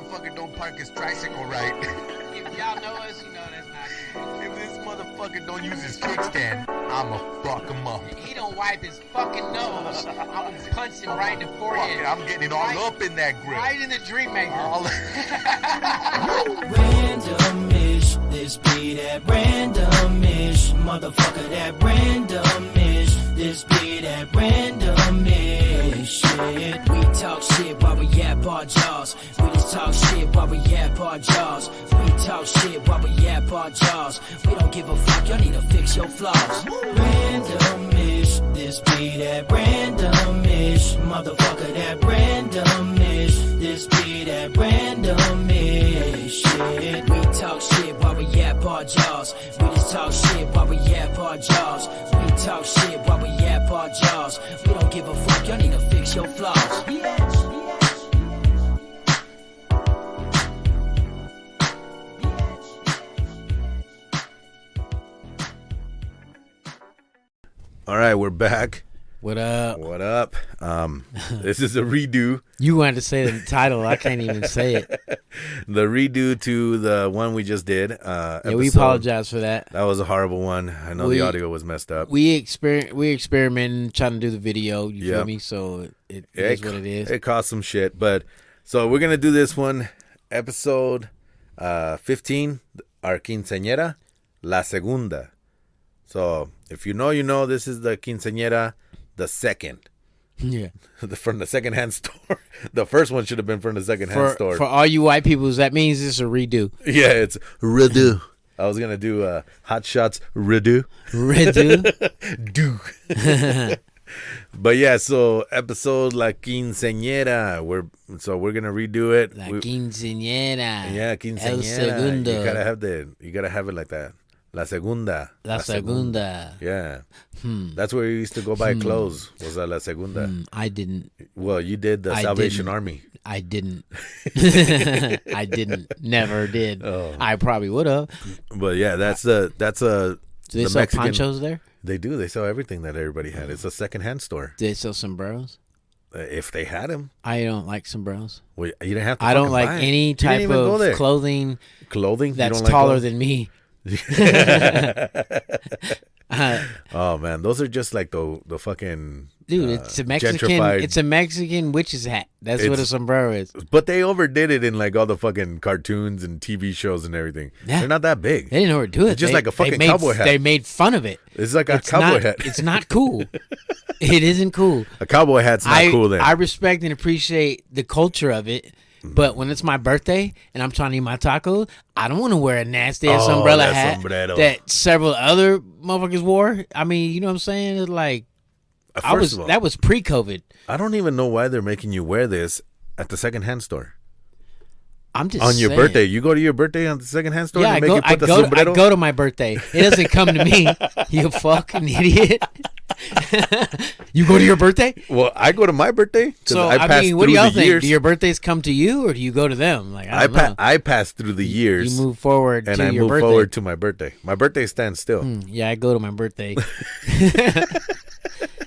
motherfucker don't park his tricycle right. If y'all know us, you know that's not If this motherfucker don't use his kickstand, I'ma fuck him up. good. He don't wipe his fucking nose. I'm gonna punch him right in the Fuck forehead. it, I'm getting it all Right- up in that grill. Right in the dream maker. All Randomish, this be that randomish, motherfucker, that randomish, this be that randomish shit. We talk shit while we yap our jaws. We just talk shit while we yap our jaws. We talk shit while we yap our jaws. We don't give a fuck, y'all need to fix your flaws. Randomish, this be that randomish, motherfucker, that randomish, this be that randomish shit. We talk shit while we yap our jaws. We just talk shit while we yap our jaws. We talk shit while we yap our jaws. We don't give a fuck, y'all need to fix your flaws. All right, we're back. What up? What up? This is a redo. You wanted to say the title. I can't even say it. The redo to the one we just did. Yeah, we episode. apologize for that. That was a horrible one. I know the audio was messed up. We experimenting trying to do the video. You feel Yep. me? So it is what it is. It caused some shit. But so we're going to do this one. Episode 15, our quinceañera, la segunda. So if you know, you know, this is the quinceañera, the second. Yeah. From the secondhand store. The first one should have been from the secondhand store. For all you white people, that means it's a redo. Yeah, it's redo. I was going to do Hot Shots redo. Redo. Do. But yeah, so episode La Quinceañera. We're going to redo it. La quinceañera. Yeah, El quinceañera. segundo. You gotta have it like that. La segunda. La segunda. Yeah. That's where you used to go buy clothes. Was that La segunda? I didn't. Well, you did the I Salvation didn't. Army. I didn't. I didn't. Never did. Oh. I probably would have. But yeah, that's a Do they the sell Mexican- ponchos there? They do. They sell everything that everybody had. It's a secondhand store. Do they sell sombreros? If they had them, I don't like sombreros. well, you didn't have to. I don't fucking like buy it. any You didn't type even go of there. clothing Clothing that's you don't taller like than me. Oh man, those are just like the fucking Dude, it's a Mexican. gentrified. It's a Mexican witch's hat. That's what a It's- sombrero is. But they overdid it in like all the fucking cartoons and TV shows and everything. Yeah. They're not that big. They didn't know what to do with it. It's just They- like a fucking they made, cowboy hat. They made fun of it. It's like a It's cowboy not, hat. It's not cool. It isn't cool. A cowboy hat's not cool then. I respect and appreciate the culture of it, but when it's my birthday and I'm trying to eat my tacos, I don't want to wear a nasty ass Oh, umbrella that hat sombrero. that several other motherfuckers wore. I mean, you know what I'm saying? It's like First of all, that was pre-COVID. I don't even know why they're making you wear this at the secondhand store. I'm just On your saying. birthday. You go to your birthday on the secondhand store Yeah, and they make you put the sombrero? I go to my birthday. It doesn't come to me. You fucking idiot. You go to your birthday? Well, I go to my birthday. 'Cause So, I passed what do through y'all the think? years. Do your birthdays come to you or do you go to them? Like, I don't know. I passed through the years. You move forward and to I your move birthday. forward to my birthday. My birthday stands still. Yeah, I go to my birthday.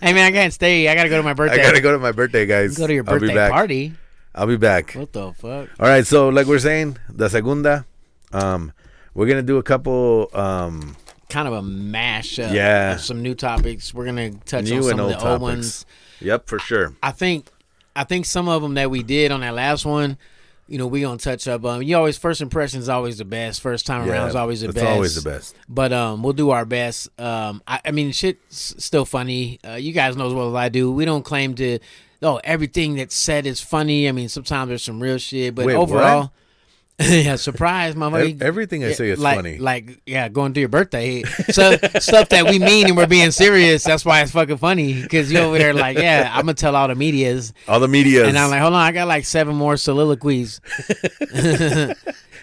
Hey, man, I can't stay. I got to go to my I birthday. gotta go to my birthday, guys. Go to your I'll be birthday back. party. I'll be back. What the fuck? All right, so like we're saying, the segunda. We're gonna do a couple Kind of a mash up Yeah. of some new topics. We're going to touch new on some and of old the topics. old ones. Yep, for sure. I think some of them that we did on that last one, you know, we gonna touch up. You always first impression is always the best. First time around is always the it's best. always the best. But we'll do our best. I mean, shit's still funny. You guys know as well as I do. We don't claim to. Oh, everything that's said is funny. I mean, sometimes there's some real shit, but Wait, overall, yeah, surprise, mama. Everything I say is funny. Like, yeah, going to your birthday. So stuff that we mean and we're being serious. That's why it's fucking funny because you over there like, yeah, I'm gonna tell all the medias. All the media. And I'm like, hold on, I got like 7 more soliloquies.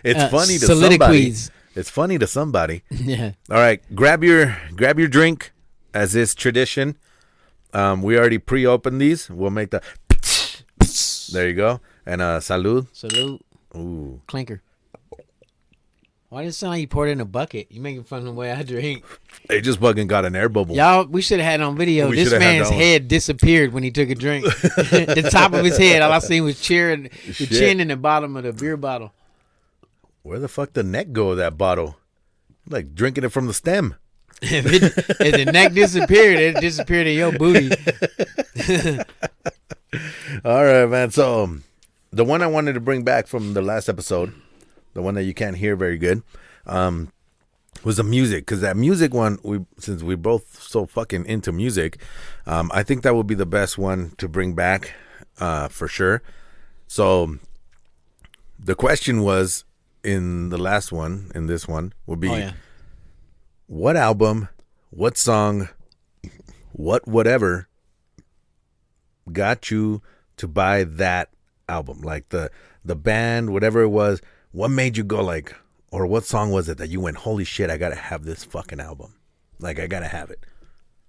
It's funny to soliloquies. somebody. It's funny to somebody. Yeah. All right, grab your drink, as is tradition. We already pre-opened these. We'll make the. There you go. And salud. Salute. Ooh. Clinker. Why did it sound like you poured it in a bucket? You making fun of the way I drink. They just fucking got an air bubble. Y'all, we should have had on video. We This shoulda had man's that one. head disappeared when he took a drink. The top of his head, all I seen was the Shit. chin and the bottom of the beer bottle. Where the fuck the neck go of that bottle? Like drinking it from the stem. If the neck disappeared, it disappeared in your booty. All right, man. So the one I wanted to bring back from the last episode, the one that you can't hear very good, was the music. Because that music one, since we're both so fucking into music, I think that would be the best one to bring back for sure. So the question was in the last one, in this one, would be what album, what song, whatever got you to buy that album? Like the band, whatever it was, what made you go like, or what song was it that you went, holy shit, I gotta have this fucking album, like I gotta have it?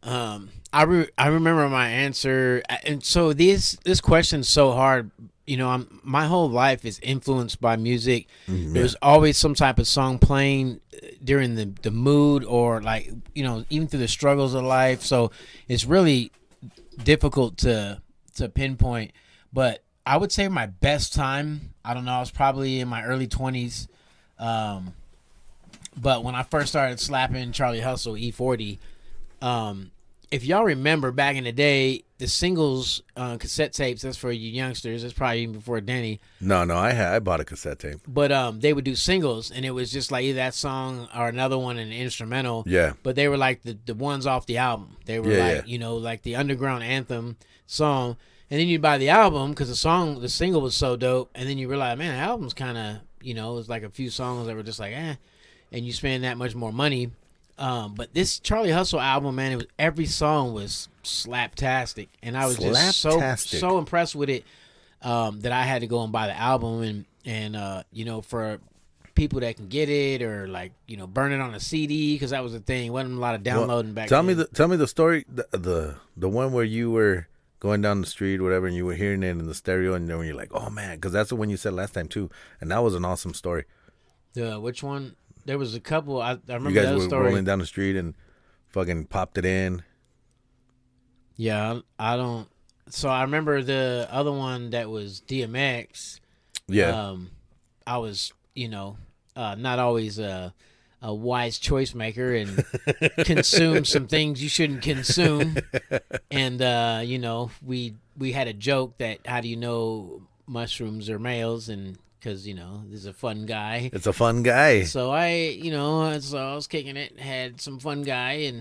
I remember my answer, and so this question's so hard. You know, my whole life is influenced by music. There's always some type of song playing during the mood, or like, you know, even through the struggles of life. So it's really difficult to pinpoint. But I would say my best time, I don't know, I was probably in my early 20s. But when I first started slapping Charlie Hustle, E40, if y'all remember back in the day, the singles cassette tapes, that's for you youngsters, that's probably even before Danny. No, I bought a cassette tape. But they would do singles, and it was just like either that song or another one, an instrumental. Yeah. But they were like the ones off the album. They were you know, like the underground anthem song. And then you'd buy the album because the single was so dope. And then you realize, man, the album's kind of, you know, it was like a few songs that were just like, and you spend that much more money. But this Charlie Hustle album, man, every song was slaptastic, and I was just so impressed with it that I had to go and buy the album, and you know, for people that can get it, or like, you know, burn it on a CD, because that was the thing. It wasn't a lot of downloading back then. Tell me the story, the one where you were going down the street, whatever, and you were hearing it in the stereo, and then you're like, oh man, because that's the one you said last time too, and that was an awesome story. Which one? There was a couple. I remember you guys that were story. rolling down the street and fucking popped it in. Yeah, I don't. So I remember the other one that was DMX. Yeah. I was, you know, not always a wise choice maker, and consume some things you shouldn't consume. And you know, we had a joke that, how do you know mushrooms are males? And because, you know, this is a fun guy. It's a fun guy. So I was kicking it, had some fun guy,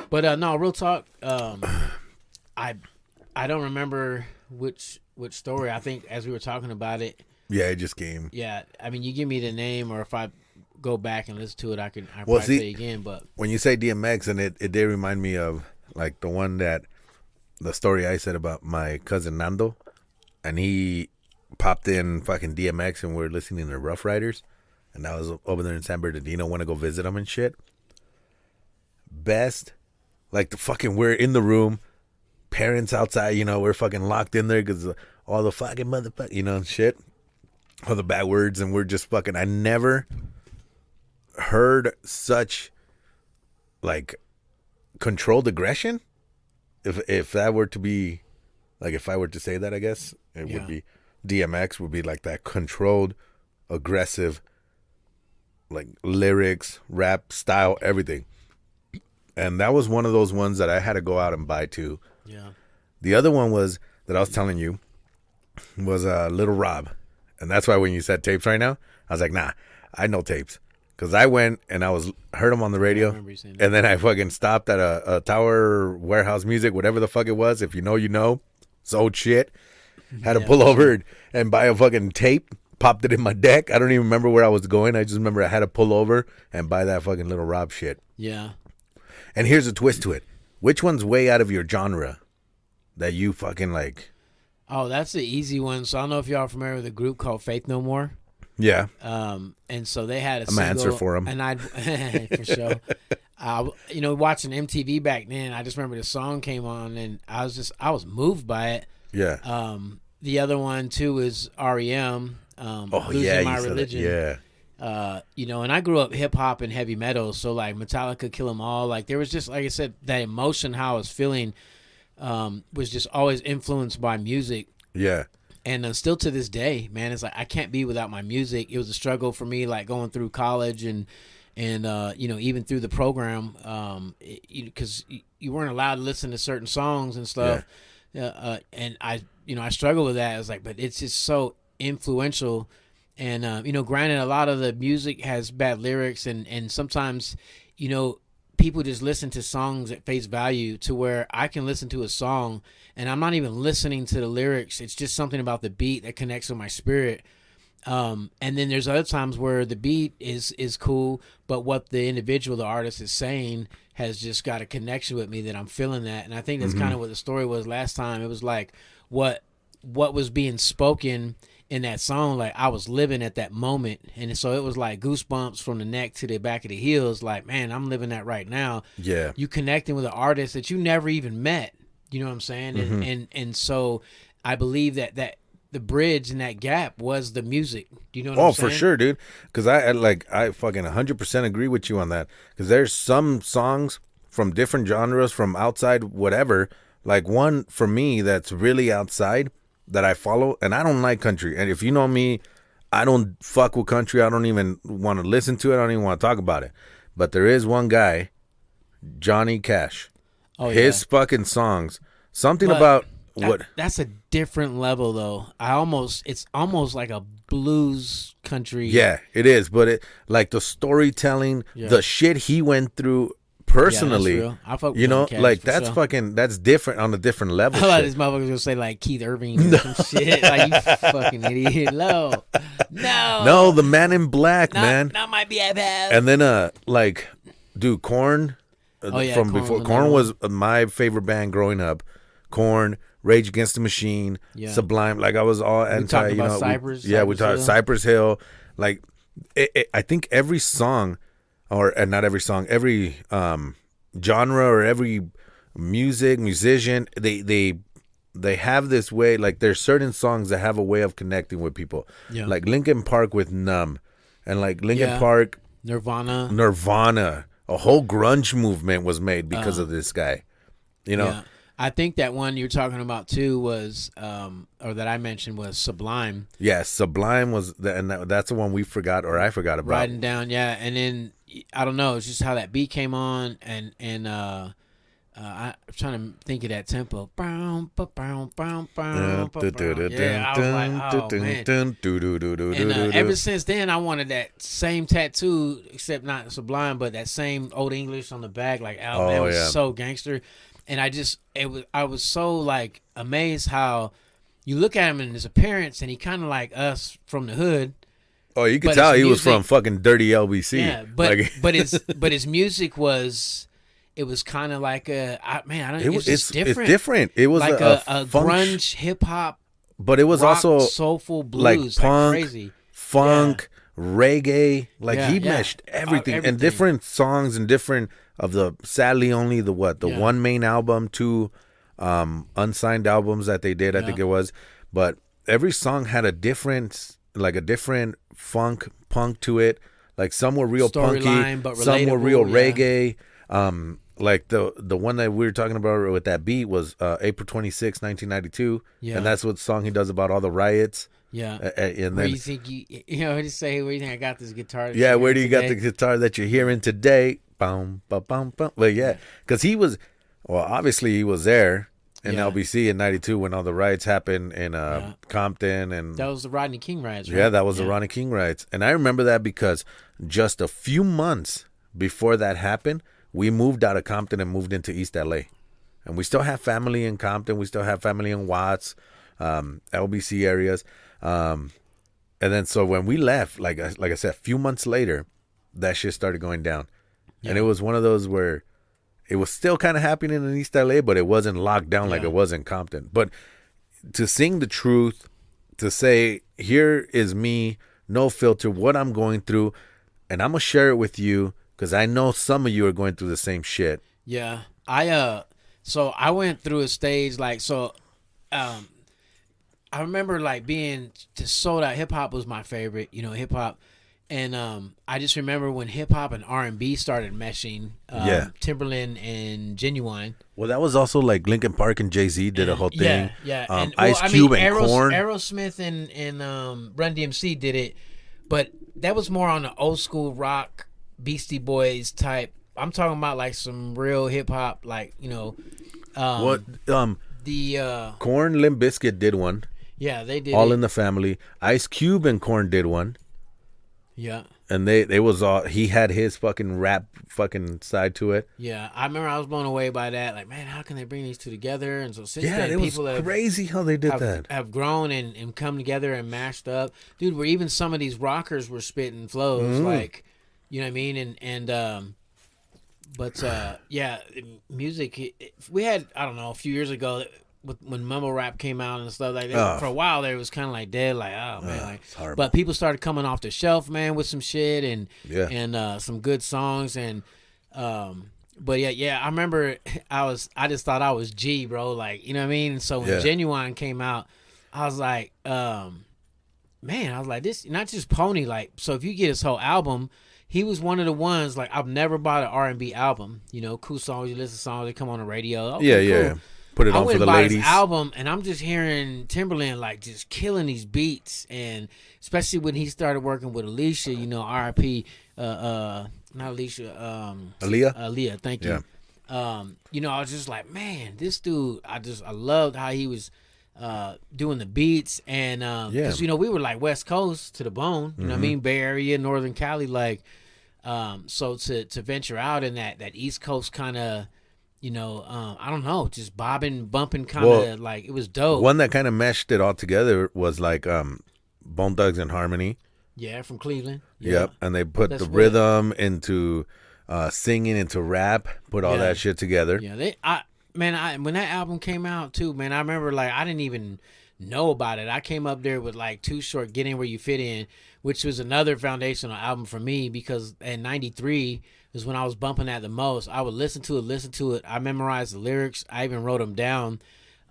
but no, real talk. I don't remember which story. I think as we were talking about it. Yeah, it just came. Yeah, I mean, you give me the name, or if I go back and listen to it, I probably say it again. But when you say DMX, and it did remind me of like the story I said about my cousin Nando, and he popped in fucking DMX, and we're listening to Rough Riders, and I was over there in San Bernardino, want to go visit him and shit. Best, like the fucking, we're in the room, parents outside, you know, we're fucking locked in there because all the fucking motherfucker, you know, and shit, all the bad words, and we're just fucking, I never heard such like controlled aggression. If that were to be, like, if I were to say that, I guess it would be, DMX would be like that controlled, aggressive, like lyrics, rap style, everything. And that was one of those ones that I had to go out and buy too. yeah, The other one was that I was telling you was Little Rob. And that's why when you said tapes right now, I was like, nah, I know tapes. Because I went and heard them on the radio. remember you saying that. And then I fucking stopped at a Tower Warehouse Music, whatever the fuck it was. If you know, you know. It's old shit. Had to pull over and buy a fucking tape. Popped it in my deck. I don't even remember where I was going. I just remember I had to pull over and buy that fucking Little Rob shit. yeah. And here's a twist to it. Which one's way out of your genre that you fucking like? Oh, that's the easy one. So I don't know if y'all are familiar with a group called Faith No More. Yeah. And so they had a I'm single, answer for 'em. and I for sure. You know, watching MTV back then, I just remember the song came on, and I was moved by it. Yeah. The other one too is REM. Oh Losing yeah, My you said that. Religion. Yeah. And I grew up hip hop and heavy metal, so like Metallica, Kill 'Em All, like there was just, like I said, that emotion, how I was feeling, was just always influenced by music. Yeah. And still to this day, man, it's like I can't be without my music. It was a struggle for me, like going through college and even through the program, because you weren't allowed to listen to certain songs and stuff. Yeah. And I struggle with that. It's like, but it's just so influential. And granted, a lot of the music has bad lyrics, and sometimes, people just listen to songs at face value, to where I can listen to a song and I'm not even listening to the lyrics. It's just something about the beat that connects with my spirit. And then there's other times where the beat is cool, but what the individual, the artist, is saying has just got a connection with me that I'm feeling that. And I think that's kind of what the story was last time. It was like what was being spoken in that song, like I was living at that moment. And so it was like goosebumps from the neck to the back of the heels. Like, man, I'm living that right now. Yeah. You connecting with an artist that you never even met. You know what I'm saying? And so I believe that the bridge and that gap was the music. Do you know what I'm saying? Oh, for sure, dude. Because I fucking 100% agree with you on that. Because there's some songs from different genres, from outside whatever. Like one for me that's really outside that I follow, and I don't like country. And if you know me, I don't fuck with country. I don't even want to listen to it. I don't even want to talk about it. But there is one guy, Johnny Cash. Oh, his fucking songs, something about what? That's a different level, though. It's almost like a blues country. Yeah, it is. But it, like the storytelling, the shit he went through personally, yeah, I fuck with Cash, like that's sure. That's different on a different level. I thought this motherfucker's gonna say like Keith Urban or some shit. Like, you fucking idiot. No, the Man in Black, man. Not my BFF. And then dude, Korn. From before, Korn was my favorite band growing up. Korn, Rage Against the Machine, Sublime. Like I was all anti. We talked about Cypress. We talked Cypress Hill. Like I think every song, and not every song, every genre or every musician, they have this way. Like there's certain songs that have a way of connecting with people. Yeah. Like Linkin Park with Numb, and like Linkin Park, Nirvana. A whole grunge movement was made because of this guy. Yeah. I think that one you're talking about too was, or that I mentioned, was Sublime. Yes, Sublime was, that's the one we forgot, or I forgot about. Writing down, yeah. And then I don't know, it's just how that beat came on, and I'm trying to think of that tempo. Yeah, I was like, oh man. And ever since then, I wanted that same tattoo, except not Sublime, but that same Old English on the back. Like, man, it was so gangster. And I was so like amazed how you look at him in his appearance, and he kind of like us from the hood. Oh, you could tell he was from fucking dirty LBC. Yeah, but his music was. It was kind of like it was just different. It's different. It was like a grunge hip hop, but it was also soulful blues, like punk, like crazy funk, reggae. Like he meshed everything, and different songs and different of the. Sadly, only the one main album, 2 unsigned albums that they did. I think it was, but every song had a different funk punk to it. Like some were real punky, some were real reggae. Like the one that we were talking about with that beat was April 26, 1992. Yeah. And that's what song he does about all the riots. Yeah. And where then, you think where do you think I got this guitar? Yeah, where do you got the guitar that you're hearing today? Boom, boom, boom, boom. But yeah, because obviously he was there in LBC in 92 when all the riots happened in Compton. And that was the Rodney King riots, right? Yeah, that was the Rodney King riots. And I remember that because just a few months before that happened, we moved out of Compton and moved into East LA. And we still have family in Compton. We still have family in Watts, LBC areas. And then so when we left, like I said, a few months later, that shit started going down. Yeah. And it was one of those where it was still kind of happening in East LA, but it wasn't locked down like it was in Compton. But to sing the truth, to say, here is me, no filter, what I'm going through, and I'm going to share it with you, because I know some of you are going through the same shit. Yeah. So I went through a stage I remember like being just sold out. Hip hop was my favorite, hip hop. And I just remember when hip hop and R&B started meshing. Timberland and Genuine. Well, that was also like Linkin Park and Jay-Z did a whole thing. Yeah. Ice Cube and Korn. Aerosmith and Run DMC did it, but that was more on the old school rock, Beastie Boys type. I'm talking about like some real hip hop, like the Korn, Limp Bizkit did one. Yeah, they did. All in the Family. Ice Cube and Korn did one. Yeah. And they was all, he had his fucking rap fucking side to it. Yeah, I remember I was blown away by that. Like, man, how can they bring these two together? And so since then, it was people crazy how they did that. Have grown and come together and mashed up, dude. Where even some of these rockers were spitting flows, like, you know what I mean? Music. We had, I don't know, a few years ago. When mumble rap came out and stuff like that, for a while there, it was kind of like dead, like, oh man, like. But people started coming off the shelf, man, with some shit and some good songs and, but yeah, I remember I just thought I was G, bro, like, you know what I mean. And so when Genuine came out, I was like, man, I was like, this not just Pony, like, so if you get his whole album. He was one of the ones, like, I've never bought an R&B album, you know, cool songs, you listen to songs, they come on the radio. Okay, cool. Put it on for the ladies. His album, and I'm just hearing Timberland like just killing these beats, and especially when he started working with Alicia, you know, R.I.P. Not Alicia, Aaliyah. Thank you. You know, I was just like, man, this dude. I loved how he was doing the beats, and because you know we were like West Coast to the bone, you know what I mean, Bay Area, Northern Cali, like, so to venture out in that East Coast kind of. You know, I don't know, just bobbing, bumping, kind of like it was dope. One that kind of meshed it all together was like Bone Thugs and Harmony. Yeah, from Cleveland. Yep, and they put the rhythm into singing, into rap, put all that shit together. Yeah, when that album came out too, man, I remember like I didn't even know about it. I came up there with like Too Short, Get In Where You Fit In, which was another foundational album for me because in '93 is when I was bumping that the most. I would listen to it. I memorized the lyrics. I even wrote them down.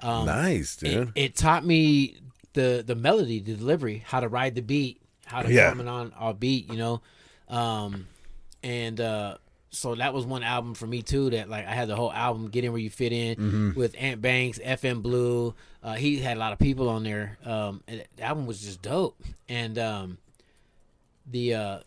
Nice, dude. It taught me the melody, the delivery, how to ride the beat, how to form it on our beat, you know. So that was one album for me too that like I had the whole album Get In Where You Fit In with Ant Banks, FM Blue. He had a lot of people on there. And the album was just dope. And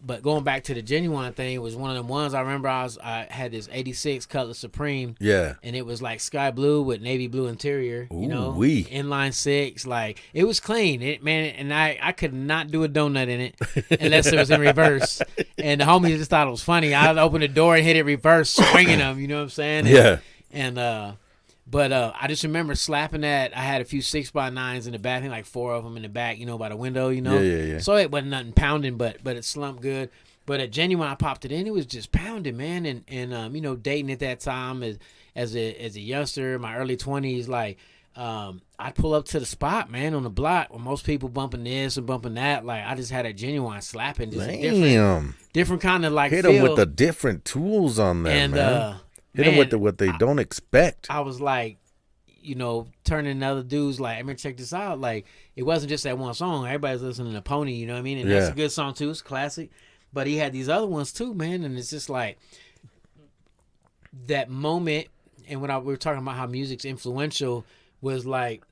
but going back to the Genuine thing, it was one of them ones I remember I had this 86 Cutlass Supreme. Yeah. And it was like sky blue with navy blue interior, you know. Inline 6, like it was clean. And I could not do a donut in it unless it was in reverse. And the homies just thought it was funny. I'd open the door and hit it reverse, swinging them, you know what I'm saying? But I just remember slapping that. I had a few 6x9s in the back, I think like 4 of them in the back, you know, by the window, you know. Yeah. So it wasn't nothing pounding, but it slumped good. But at Genuine, I popped it in. It was just pounding, man. And you know, dating at that time as a youngster, my early 20s, like I'd pull up to the spot, man, on the block where most people bumping this and bumping that. Like I just had a Genuine slapping, just a different kind of like hit them with the different tools on there, and, man. Hit them with what they don't expect. I was like, you know, turning other dudes like, I mean, check this out. Like, it wasn't just that one song. Everybody's listening to Pony, you know what I mean? And that's a good song too. It's classic. But he had these other ones too, man. And it's just like that moment. And when we were talking about how music's influential was like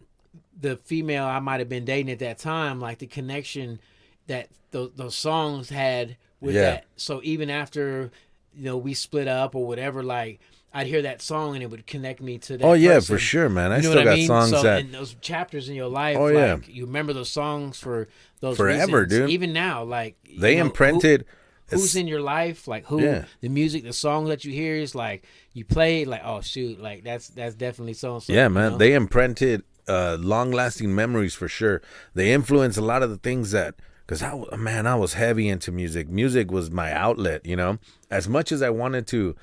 the female I might have been dating at that time, like the connection that those songs had with that. So even after, you know, we split up or whatever, like I'd hear that song and it would connect me to that. Oh yeah, person. For sure, man. I you know still got mean? songs that in those chapters in your life. Oh yeah, like, you remember those songs for those forever, reasons. dude. Even now, like they imprinted. Who's in your life? Like who? The music, the songs that you hear is like you play. Like oh shoot, like that's definitely so. Yeah, man. You know? They imprinted long-lasting memories for sure. They influence a lot of the things that. Because I was heavy into music. Music was my outlet, you know. As much as I wanted to,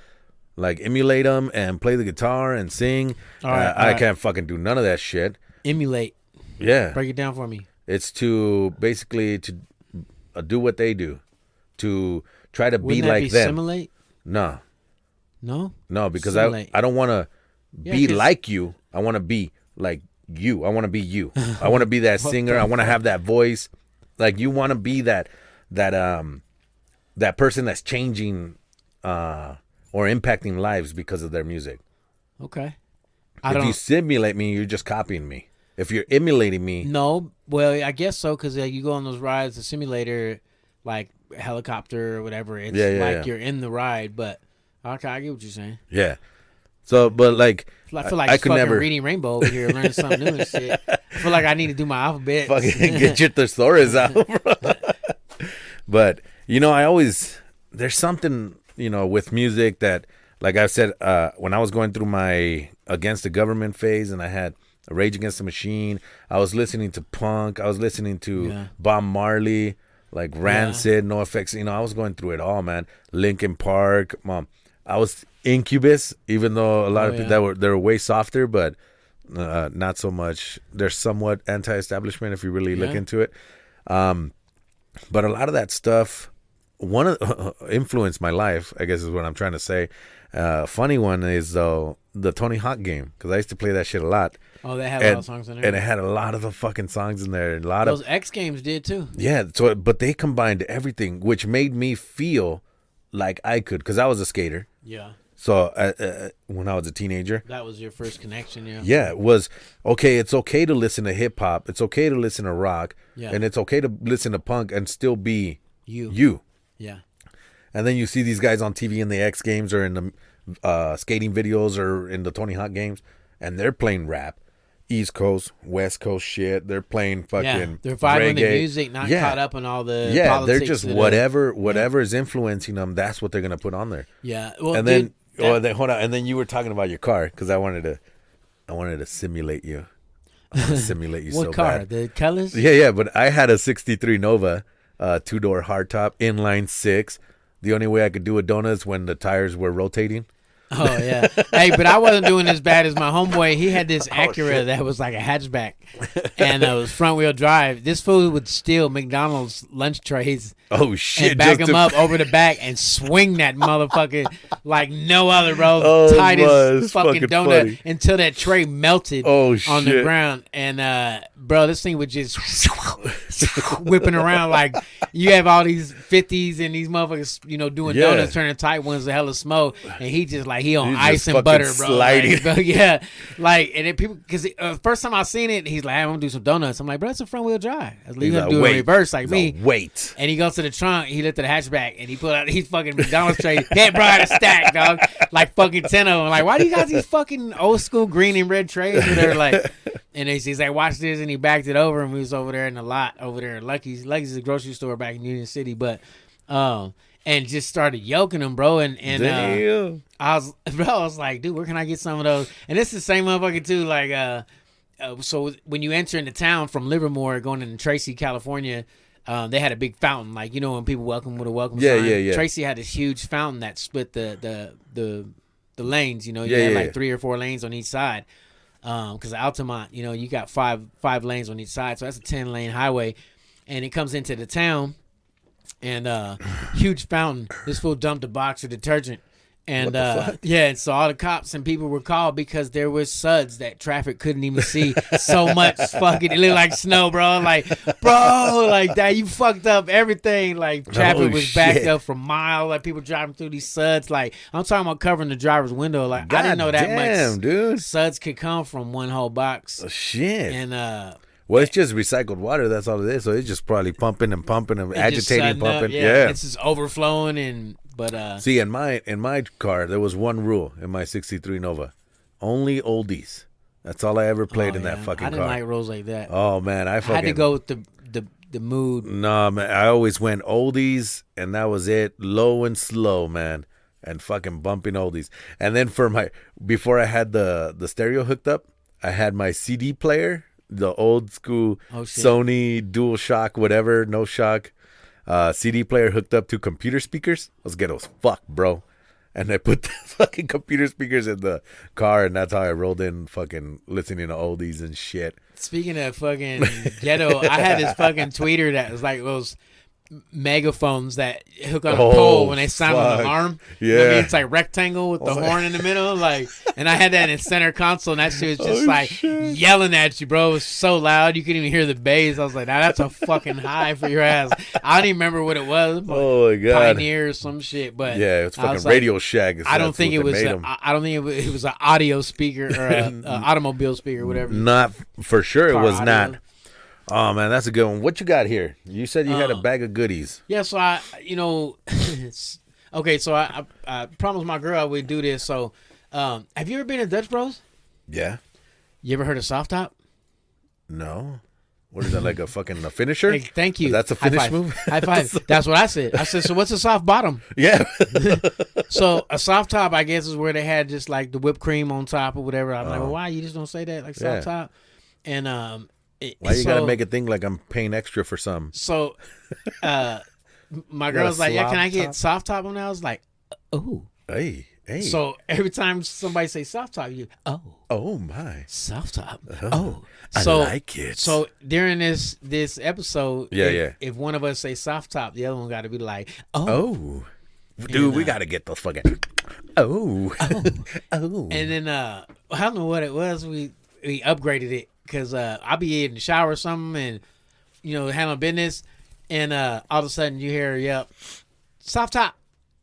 like, emulate them and play the guitar and sing, I can't fucking do none of that shit. Emulate. Yeah. Break it down for me. It's to basically to do what they do, to try to be like them. Simulate? No. No? No, because I don't want to be like you. I want to be like you. I want to be you. I want to be that singer. I want to have that voice. Like you want to be that that person that's changing or impacting lives because of their music. Okay. If you simulate me, you're just copying me. If you're emulating me, no. Well, I guess so, because you go on those rides, the simulator, like helicopter or whatever. It's you're in the ride. But okay, I get what you're saying. Yeah. So, but like, I feel like I it's could fucking never reading Rainbow over here, learning something new and shit. I feel like I need to do my alphabet. fucking get your thesaurus out, bro. But there's something with music that, like I said, when I was going through my against the government phase, and I had Rage Against the Machine, I was listening to punk, I was listening to Bob Marley, like Rancid, NoFX. I was going through it all, man. Linkin Park, I was Incubus, even though a lot of people they were way softer, but not so much. They're somewhat anti-establishment if you really look into it. But a lot of that stuff, influenced my life, I guess is what I'm trying to say. Funny one is the Tony Hawk game, because I used to play that shit a lot. Oh, they had a lot of songs in there. And it had a lot of the fucking songs in there. Those X Games did too. Yeah, but they combined everything, which made me feel like I could, because I was a skater. Yeah. So when I was a teenager. That was your first connection, yeah. Yeah, it was, okay, it's okay to listen to hip-hop. It's okay to listen to rock. Yeah. And it's okay to listen to punk and still be you. Yeah. And then you see these guys on TV in the X Games or in the skating videos or in the Tony Hawk games, and they're playing rap. East Coast, West Coast shit. They're playing fucking they're vibing reggae. The music, not caught up in all the politics. They're just whatever is influencing them. That's what they're gonna put on there. Yeah, well, and then hold on. And then you were talking about your car, because I wanted to simulate you. I want to simulate you. What so car? bad. The Colors? Yeah. But I had a '63 Nova, 2-door hardtop, inline 6. The only way I could do a donut is when the tires were rotating. Oh, yeah. Hey, but I wasn't doing as bad as my homeboy. He had this Acura that was like a hatchback, and it was front-wheel drive. This fool would steal McDonald's lunch trays. Oh, shit. And back them up over the back and swing that motherfucker like no other, bro. Tight as fucking donut funny. Until that tray melted on the ground. And, bro, this thing would just whipping around like you have all these 50s and these motherfuckers, doing donuts, turning tight ones to hella smoke. And he just like, he on ice and butter, bro. Sliding. Like, yeah. Like, and then people, because first time I seen it, he's like, I'm going to do some donuts. I'm like, bro, it's a front wheel drive. I was leaving him to do it in reverse like me. Wait. And he goes to the trunk, he lifted the hatchback, and he pulled out these fucking McDonald's trays. Hey, bro, I had a stack, dog. Like fucking 10 of them. Like, why do you got these fucking old school green and red trays? And they're like, and he's like, watch this, and he backed it over, and we was over there in the lot over there at Lucky's. Lucky's is a grocery store back in Union City, but and just started yoking them, bro. And I was like, dude, where can I get some of those? And it's the same motherfucker too. Like, so when you enter into town from Livermore going into Tracy, California, they had a big fountain, like when people welcome with a welcome sign. Yeah. Tracy had this huge fountain that split the lanes. You had like 3 or 4 lanes on each side. Because Altamont, you got five lanes on each side, so that's a 10-lane highway, and it comes into the town, and huge fountain. This fool dumped a box of detergent. And and so all the cops and people were called because there was suds that traffic couldn't even see. So much fucking, it looked like snow, bro. Like, bro, like that, you fucked up everything. Like traffic was backed up for miles. Like people driving through these suds. Like I'm talking about covering the driver's window. Like God, I didn't know that much dude. Suds could come from one whole box. Oh, shit. And well, it's just recycled water. That's all it is. So it's just probably pumping and agitating, pumping. Yeah, it's just overflowing and. But see, in my car, there was one rule in my '63 Nova: only oldies. That's all I ever played in that fucking car. I didn't like rolls like that. Oh man, I had to go with the mood. No man, I always went oldies, and that was it. Low and slow, man, and fucking bumping oldies. And then before I had the stereo hooked up, I had my CD player, the old school Sony DualShock, whatever, no shock. CD player hooked up to computer speakers. Those ghettos fuck, bro. And I put the fucking computer speakers in the car, and that's how I rolled in fucking listening to oldies and shit. Speaking of fucking ghetto, I had this fucking tweeter that was like those megaphones that hook on a pole when they sound an alarm. Yeah, you know what I mean? It's like rectangle with the horn in the middle. Like, and I had that in center console, and that shit was just yelling at you, bro. It was so loud you couldn't even hear the bass. I was like, nah, that's a fucking high for your ass. I don't even remember what it was. Oh my god, Pioneer or some shit. But yeah, it's fucking Radio Shack. I don't think it was. I don't think it was an audio speaker or an automobile speaker, or whatever. Not for sure. It was audio. not. Oh man, that's a good one. What you got here? You said you had a bag of goodies. Yeah, so okay. So I promised my girl I would do this. So, have you ever been to Dutch Bros? Yeah. You ever heard of soft top? No. What is that, like a finisher? Hey, thank you. That's a finish move. High five. That's what I said. I said, so what's a soft bottom? Yeah. So a soft top, I guess, is where they had just like the whipped cream on top or whatever. I'm like, well, why you just don't say that, like soft top? And why you gotta make it think like I'm paying extra for some? So, my girl's like, yeah, can I get soft top on that? I was like, oh. Hey. So every time somebody say soft top, you oh my soft top. I like it. So during this episode, yeah, if one of us say soft top, the other one got to be like, dude, we got to get those fucking oh. And then I don't know what it was. We upgraded it because I'll be in the shower or something, and handling business, and all of a sudden you hear soft top.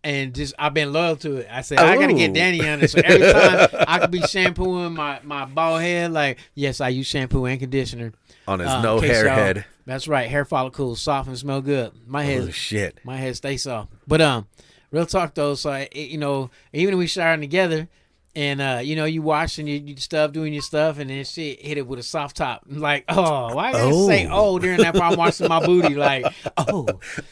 And just I've been loyal to it. I said I gotta get Danny on it. So every time I could be shampooing my bald head, like yes, I use shampoo and conditioner on his no hair head. That's right, hair follicles soft and smell good. My head, shit, my head stays soft. But real talk though. So even if we showering together, and you wash and you stuff doing your stuff, and then shit hit it with a soft top. Like, why did I say during that part I'm washing my booty? Like,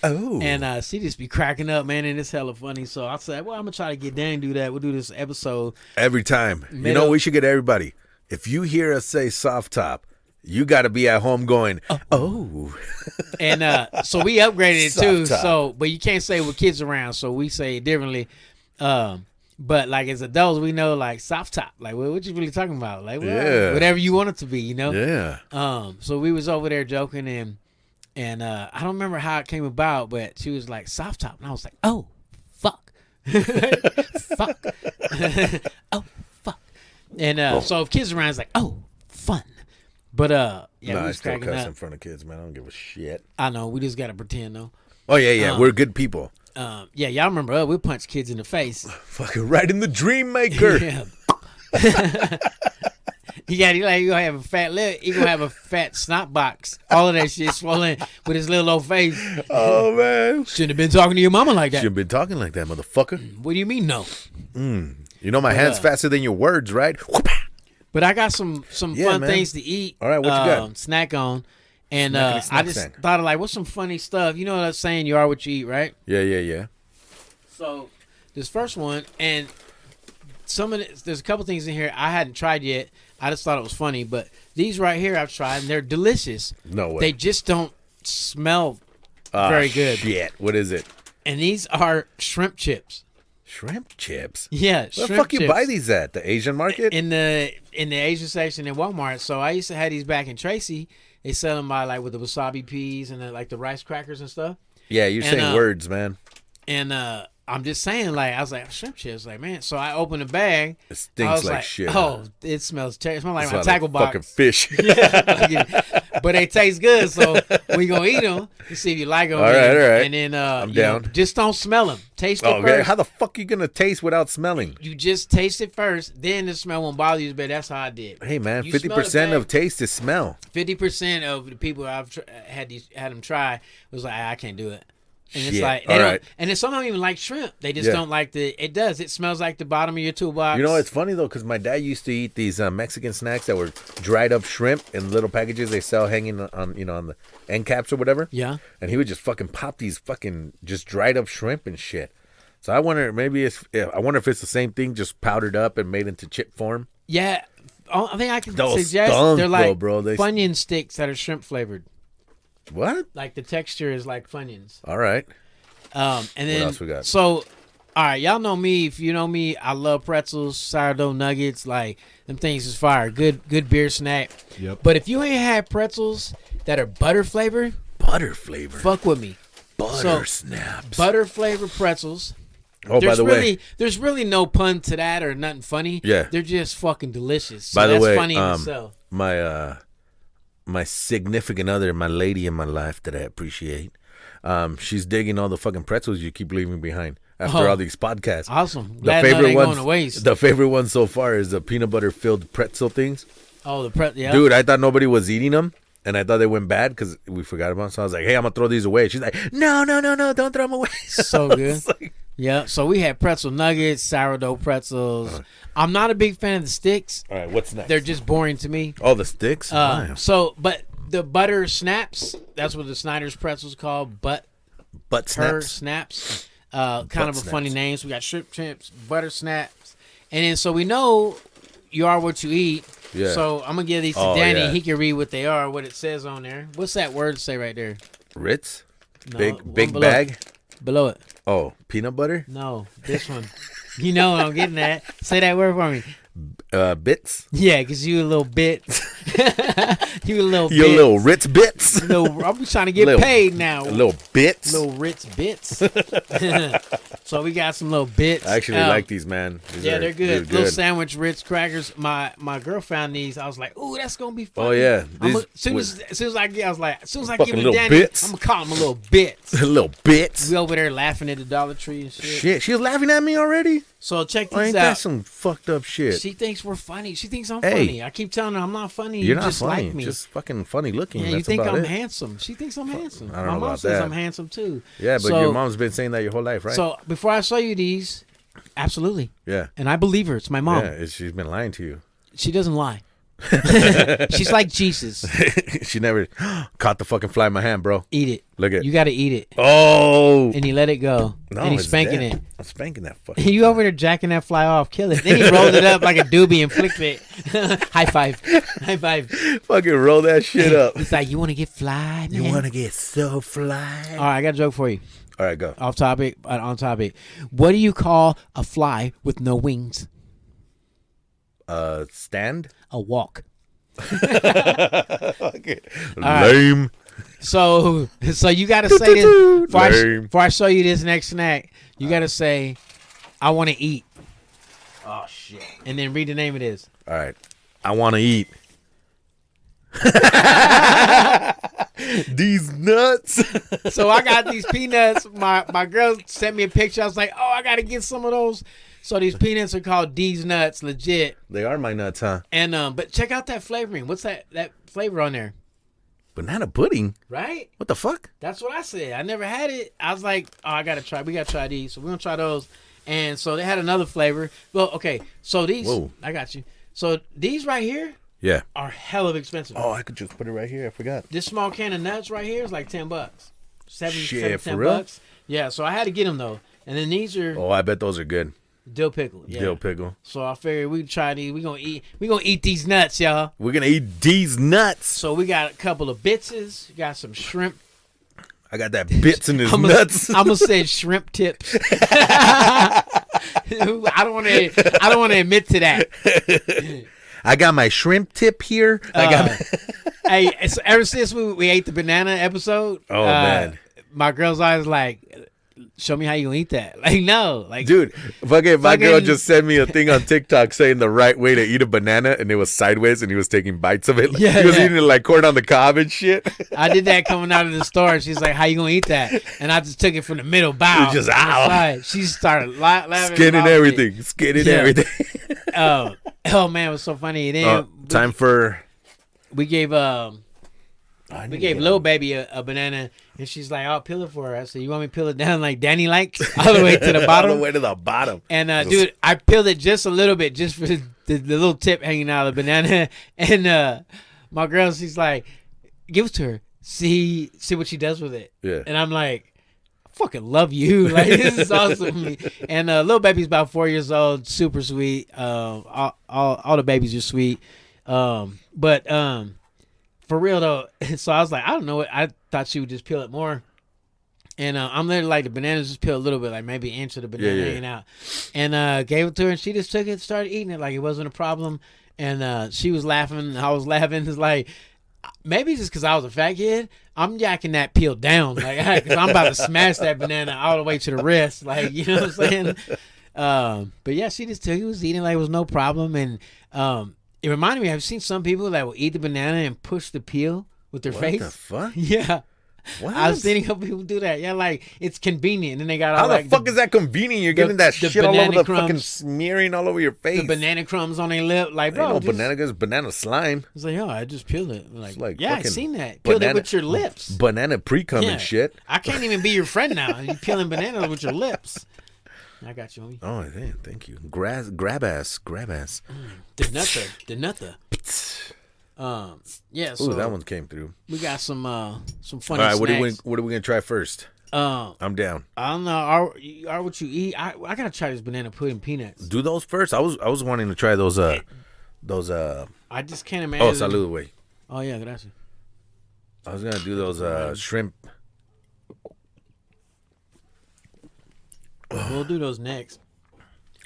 and she just be cracking up, man, and it's hella funny. So I said, well, I'm gonna try to get Dan to do that. We'll do this episode every time. We should get everybody. If you hear us say soft top, you got to be at home going, and so we upgraded it too. Top. So, but you can't say with kids around, so we say it differently. But like as adults, we know like soft top. Like, what you really talking about? Like, whatever you want it to be, Yeah. So we was over there joking, and I don't remember how it came about, but she was like soft top, and I was like, oh, fuck, fuck, oh, fuck. And so if kids around, it's like, oh, fun. But we I was still cracking cuss up. in front of kids, man. I don't give a shit. I know. We just gotta pretend though. Oh yeah. We're good people. Y'all remember we punch kids in the face. Fucking right in the dream maker. Yeah. You gonna have a fat lip. You gonna have a fat snot box. All of that shit swollen with his little old face. Oh man, shouldn't have been talking to your mama like that. Shouldn't have been talking like that, motherfucker. What do you mean no? My hand's faster than your words, right? But I got some fun things to eat. All right, what you got? Snack on. And I just thought of like, what's some funny stuff? You know that saying, you are what you eat, right? Yeah. So this first one, and there's a couple things in here I hadn't tried yet. I just thought it was funny, but these right here I've tried, and they're delicious. No way. They just don't smell very good. Shit. What is it? And these are shrimp chips. Shrimp chips? Yeah, Where the fuck you buy these at? The Asian market? In the Asian section in Walmart. So I used to have these back in Tracy. They sell them by like with the wasabi peas and the rice crackers and stuff. Yeah, you're saying words, man. And I'm just saying, like, I was like, shrimp chips, like, man. So I opened the bag. It stinks like shit. Oh, it smells terrible. It smells like my tackle box. Fucking fish. Yeah, but they taste good, so we gonna eat them and see if you like them. All right. And then I'm down. Just don't smell them. Taste it first. How the fuck you gonna taste without smelling? You just taste it first, then the smell won't bother you, but that's how I did. Hey man, 50% of taste is smell. 50% of the people I've had them try was like, I can't do it. And Shit. It's like they don't, and then some don't even like shrimp. They just don't like it smells like the bottom of your toolbox. You know, it's funny though, because my dad used to eat these Mexican snacks that were dried up shrimp in little packages they sell hanging on on the end caps or whatever. Yeah. And he would just fucking pop these fucking just dried up shrimp and shit. So I wonder if it's the same thing, just powdered up and made into chip form. Yeah. I think I can Those suggest stunk, they're like bro. Funyun sticks that are shrimp flavored. What? Like the texture is like Funyuns. All right. And then what else we got? So, all right, y'all know me. If you know me, I love pretzels, sourdough nuggets. Like them things is fire. Good beer snack. Yep. But if you ain't had pretzels that are butter flavored, fuck with me. Butter snaps. Butter flavored pretzels. Oh, by the way, there's really no pun to that or nothing funny. Yeah. They're just fucking delicious. So by the that's way, funny in itself. my significant other, my lady in my life that I appreciate, she's digging all the fucking pretzels you keep leaving behind after all these podcasts. Awesome. The Glad favorite ain't ones, going to waste. the favorite one so far is the peanut butter filled pretzel things. Oh, yeah. Dude, I thought nobody was eating them. And I thought they went bad because we forgot about them. So I was like, hey, I'm going to throw these away. She's like, no, don't throw them away. So good. Yeah, so we had pretzel nuggets, sourdough pretzels. I'm not a big fan of the sticks. All right, what's next? They're just boring to me. Oh, the sticks? But the butter snaps, that's what the Snyder's pretzels called. Butt snaps. Kind of a funny name. So we got shrimp chips, butter snaps. And then so we know you are what you eat. Yeah. So I'm going to give these to Danny. Yeah. He can read what they are, what it says on there. What's that word say right there? Ritz? No, big bag? Below it. Oh, peanut butter? No, this one. You know what I'm getting at. Say that word for me. Bits? Yeah, because you a little bit. You a little bit. You little Ritz bits? I'm trying to get paid now. Little bits? Little Ritz bits. So we got some little bits. I actually like these, man. They're good. Little sandwich Ritz crackers. My girl found these. I was like, ooh, that's going to be fun. Oh, yeah. As soon as I give it to Danny, bits. I'm going to call them a little bits. Little bits. We over there laughing at the Dollar Tree and shit. Shit, she was laughing at me already? So check these ain't out. That some fucked up shit? She thinks we're funny. She thinks I'm funny. I keep telling her I'm not funny. You're you not just funny. Like me. Just fucking funny looking. Yeah, That's you think about I'm it. handsome. She thinks I'm handsome. I don't My know mom about says that. I'm handsome too. Yeah, but your mom's been saying that your whole life, right? So before I show you these, absolutely. Yeah. And I believe her. It's my mom. Yeah, she's been lying to you. She doesn't lie. She's like Jesus. She never caught the fucking fly in my hand, bro. Eat it. Look at you got to eat it. Oh. And he let it go. No, and he's spanking dead. it. I'm spanking that fucking. You over there jacking that fly off. Kill it. Then he rolled it up like a doobie and flicked it. High five. High five. Fucking roll that shit up. He's like, you want to get fly, man? You want to get so fly? All right, I got a joke for you. All right, go. Off topic, on topic. What do you call a fly with no wings? Stand? A walk. Okay. Right. Lame. So you got to say this. Before I show you this next snack, you got to say, I want to eat. Oh, shit. And then read the name of this. All right. I want to eat. These nuts. So I got these peanuts. My girl sent me a picture. I was like, oh, I got to get some of those. So these peanuts are called D's Nuts, legit. They are my nuts, huh? And but check out that flavoring. What's that flavor on there? Banana pudding? Right? What the fuck? That's what I said. I never had it. I was like, oh, we got to try these. So we're going to try those. And so they had another flavor. Well, okay. So these, Whoa. I got you. So these right here are hell of expensive. Oh, I could just put it right here. I forgot. This small can of nuts right here is like $10. Shit, for $10 real? bucks. Yeah, so I had to get them though. And then these are Oh, I bet those are good. dill pickle. Yeah. Dill pickle. So I figured we'd try these. We're gonna eat these nuts, y'all. We're gonna eat these nuts. So we got a couple of bitses, got some shrimp. I got that bits in his nuts. I'm gonna say shrimp tips. I don't want to admit to that. I got my shrimp tip here. Hey, so ever since we ate the banana episode, man, my girl's always like, show me how you gonna eat that. Like, no, like, dude, my girl just sent me a thing on TikTok saying the right way to eat a banana, and it was sideways, and he was taking bites of it. Like, he was eating it like corn on the cob and shit. I did that coming out of the store, and she's like, "How you gonna eat that?" And I just took it from the middle bow. Just ow. She started laughing, skinning everything. Oh man, it was so funny. Then time for we gave little baby a banana, and she's like, "I'll peel it for her." I said, "You want me to peel it down like Danny likes, all the way to the bottom?" All the way to the bottom. And dude, I peeled it just a little bit, just for the little tip hanging out of the banana. And my girl, she's like, "Give it to her. See what she does with it." Yeah. And I'm like, I fucking love you. Like, this is awesome. And little baby's about 4 years old, super sweet. All the babies are sweet. But for real though, so I was like, I don't know. I thought she would just peel it more. And I'm literally like, the bananas just peel a little bit, like maybe an inch of the banana hanging out. And gave it to her, and she just took it, started eating it like it wasn't a problem. And she was laughing, and I was laughing. It's like, maybe just because I was a fat kid, I'm yakking that peel down, like, because I'm about to smash that banana all the way to the wrist, like, you know what I'm saying? But yeah, she just took it, was eating like it was no problem, and it reminded me. I've seen some people that will eat the banana and push the peel with their face. What the fuck? Yeah. What? I've seen a couple people do that. Yeah, like it's convenient, and they got how all the like fuck is that convenient? You're getting that the shit all over banana the crumbs. fucking smearing all over your face. the banana crumbs on their lip, like, bro. No Just, banana, it's banana slime. it's like, oh, I just peeled it. Like, like yeah, I fucking seen that. Peeled it banana- with your lips. Banana pre-cum Yeah. and shit. I can't even be your friend now. You peeling bananas with your lips. I got you, homie. Oh, thank you. Grab ass. The nutter. Yeah. So Ooh, that one came through. we got some funny All right, snacks. what are we gonna try first? I'm down. I don't know. Are what you eat? I gotta try this banana pudding peanuts. Do those first. I was wanting to try those. I just can't imagine. Oh, salud, wait. Oh yeah, gracias. I was gonna do those shrimp. We'll do those next,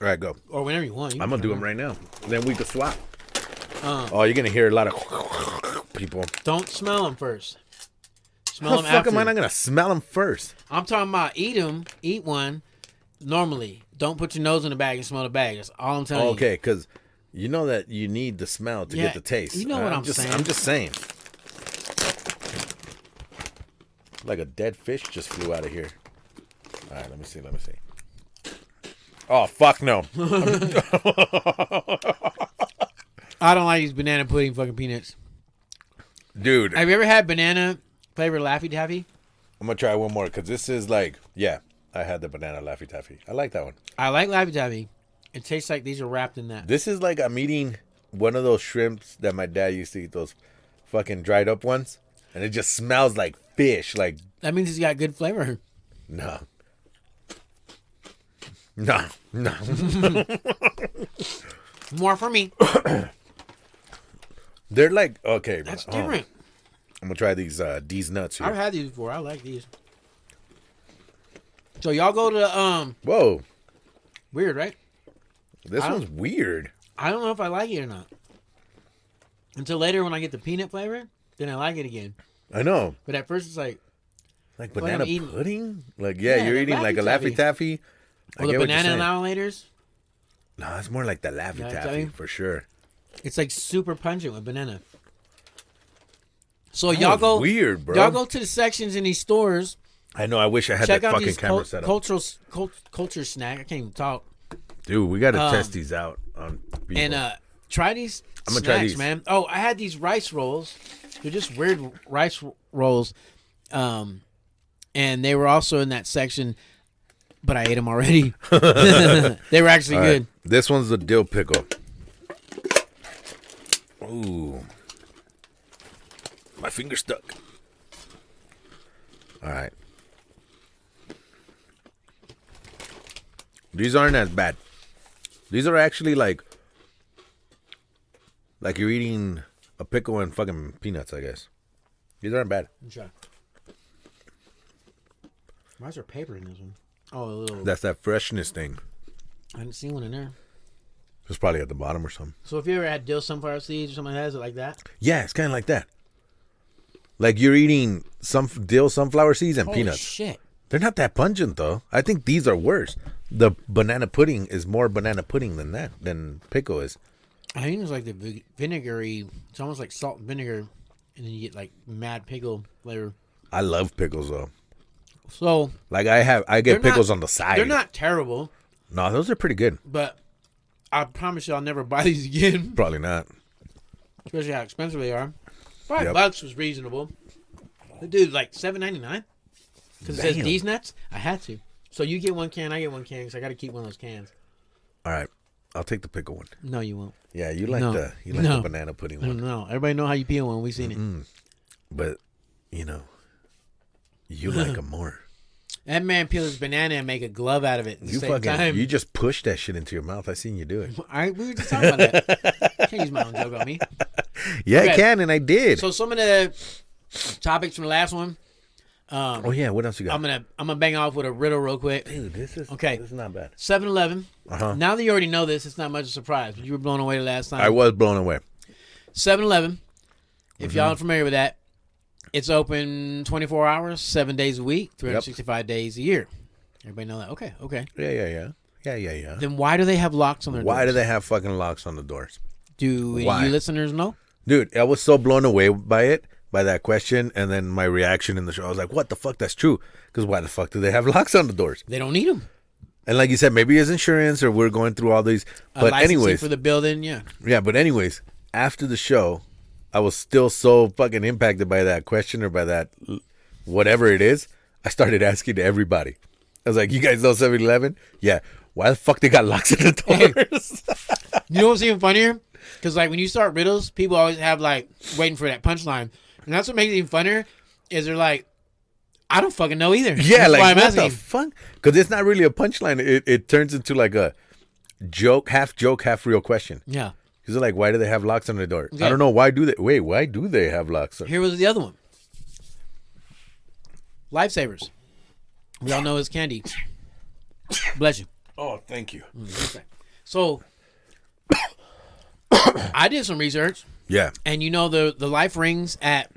All right, go. or whenever you want. I'm gonna do them right now. Then we can swap. Oh, you're gonna hear a lot of people. Don't smell them first. Smell How the them fuck after. am I not gonna smell them first? I'm talking about eat one normally. Don't put your nose in the bag and smell the bag. That's all I'm telling you. Okay, because you know that you need the smell to Yeah, get the taste. you know what I'm saying. I'm just saying. Like a dead fish just flew out of here. All right, let me see. Oh, fuck no. I don't like these banana pudding fucking peanuts. Dude, Have you ever had banana flavored Laffy Taffy? I'm going to try one more because this is like, yeah, I had the banana Laffy Taffy. I like that one. I like Laffy Taffy. It tastes like these are wrapped in that. This is like I'm eating one of those shrimps that my dad used to eat, those fucking dried up ones. And it just smells like fish. Like, That means it's got good flavor. no. More for me. They're like, okay. That's oh, different. I'm going to try these nuts here. I've had these before. I like these. So y'all go to Whoa. weird, right? This one's weird. I don't know if I like it or not. Until later when I get the peanut flavor, then I like it again. I know. But at first it's like, Like Well, banana I'm eating- pudding? Like, yeah, Yeah, you're the eating like a Laffy Laffy Taffy. I or the get what you're banana saying. annihilators. No, it's more like the Laffy Laffy Taffy Taffy? for sure. It's like super pungent with banana. So That y'all was go weird, bro. Y'all go to the sections in these stores. I know. I wish I had Check that out fucking these camera set up. culture snack. I can't even talk. Dude, we got to test these out on people. And try these I'm gonna snacks, try these. man. Oh, I had these rice rolls. They're just weird rice rolls. And they were also in that section, but I ate them already. They were actually All good. right. This one's the dill pickle. Ooh. My finger stuck. All right. These aren't as bad. These are actually like you're eating a pickle and fucking peanuts, I guess. These aren't bad. Try. Why is there paper in this one? Oh, a little. That's that freshness thing. I didn't see one in there. It's probably at the bottom or something. So if you ever had dill sunflower seeds or something like that, is it like that? Yeah, it's kind of like that. Like you're eating some dill sunflower seeds and Holy peanuts. shit. They're not that pungent though. I think these are worse. The banana pudding is more banana pudding than pickle is. I think it's like the vinegary. It's almost like salt and vinegar, and then you get like mad pickle flavor. I love pickles though. So Like I they're get pickles not- on the side. They're not terrible, No, those are pretty good. but I promise you I'll never buy these again. Probably not. Especially how expensive they are. $5 Yep. was reasonable. The dude, like $7.99 because it says Damn. these nuts. I had to. So you get one can, I get one can, because I got to keep one of those cans. All right, I'll take the pickle one. No, you won't. Yeah, you like No. the No. banana pudding I one, don't know. Everybody know how you peel one. We seen it. but you like them more. That man peeled his banana and make a glove out of it at the You same time. you just push that shit into your mouth. I seen you do it. We were just talking about that. Can't use my own joke on me. Yeah, Okay. I can, and I did. So some of the topics from the last one. Oh yeah, what else you got? I'm gonna bang off with a riddle real quick. Dude, this is not bad. 7-Eleven. Uh-huh. Now that you already know this, it's not much of a surprise. But you were blown away the last time. I was blown away. 7-Eleven. If y'all are familiar with that, it's open 24 hours, 7 days a week, 365 days a year. Everybody know that? Okay. Yeah. Then why do they have locks on their doors? Why do they have fucking locks on the doors? Do any of you listeners know? Dude, I was so blown away by that question, and then my reaction in the show, I was like, what the fuck? That's true. Because why the fuck do they have locks on the doors? They don't need them. And like you said, maybe it's insurance or we're going through all these. But anyways. For the building, yeah. Yeah, but anyways, after the show, I was still so fucking impacted by that question or by that whatever it is. I started asking to everybody. I was like, you guys know 7-Eleven? Yeah. Why the fuck they got locks on the doors? You know what's even funnier? Because like when you start riddles, people always have like waiting for that punchline. And that's what makes it even funnier is they're like, I don't fucking know either. Yeah, that's like what the fuck? Because it's not really a punchline. It turns into like a joke, half real question. Yeah. Because they're like, why do they have locks on the door? Okay. I don't know. Why do they have locks? Here was the other one. Lifesavers. We all know it's candy. Bless you. Oh, thank you. So I did some research. Yeah. And you know the life rings at,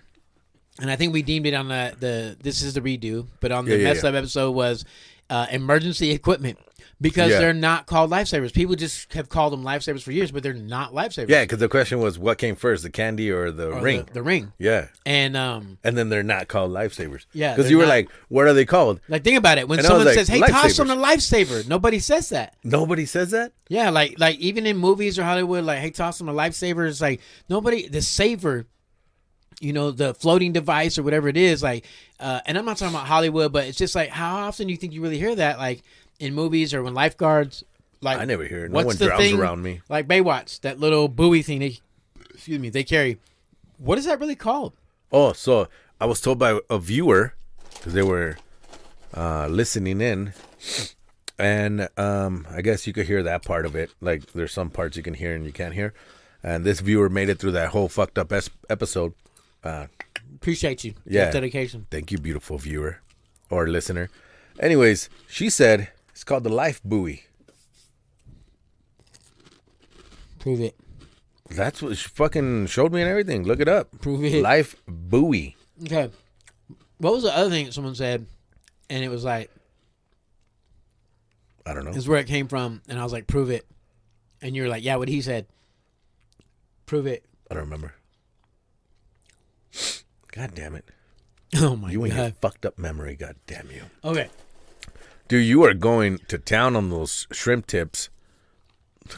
and I think we deemed it on the this is the redo, but on the messed up episode was emergency equipment because they're not called lifesavers. People just have called them lifesavers for years, but they're not lifesavers. Yeah, because the question was what came first, the candy or the ring? The ring. Yeah. And then they're not called lifesavers. Yeah. Because you were like, what are they called? Like think about it. When And someone like, says, "Hey, toss them a lifesaver," nobody says that. Nobody says that? Yeah, like even in movies or Hollywood, like, "Hey, toss them a lifesaver." It's like nobody. The saver, you know, the floating device or whatever it is, like, and I'm not talking about Hollywood, but it's just like, how often do you think you really hear that, like in movies or when lifeguards, like, I never hear it. No what's one the drowns thing, around me. like Baywatch, that little buoy thing they carry. What is that really called? Oh, so I was told by a viewer because they were listening in, and I guess you could hear that part of it. Like there's some parts you can hear and you can't hear. And this viewer made it through that whole fucked up episode. Appreciate you. Yeah. Your dedication. Thank you, beautiful viewer or listener. Anyways, she said it's called the life buoy. Prove it. That's what she fucking showed me and everything. Look it up. Prove it. Life buoy. Okay. What was the other thing that someone said? And it was like, I don't know. is where it came from. And I was like, prove it. And you were like, yeah, what he said. Prove it. I don't remember. God damn it. Oh my You and your God. fucked up memory. God damn you. Okay. Dude, you are going to town on those shrimp tips.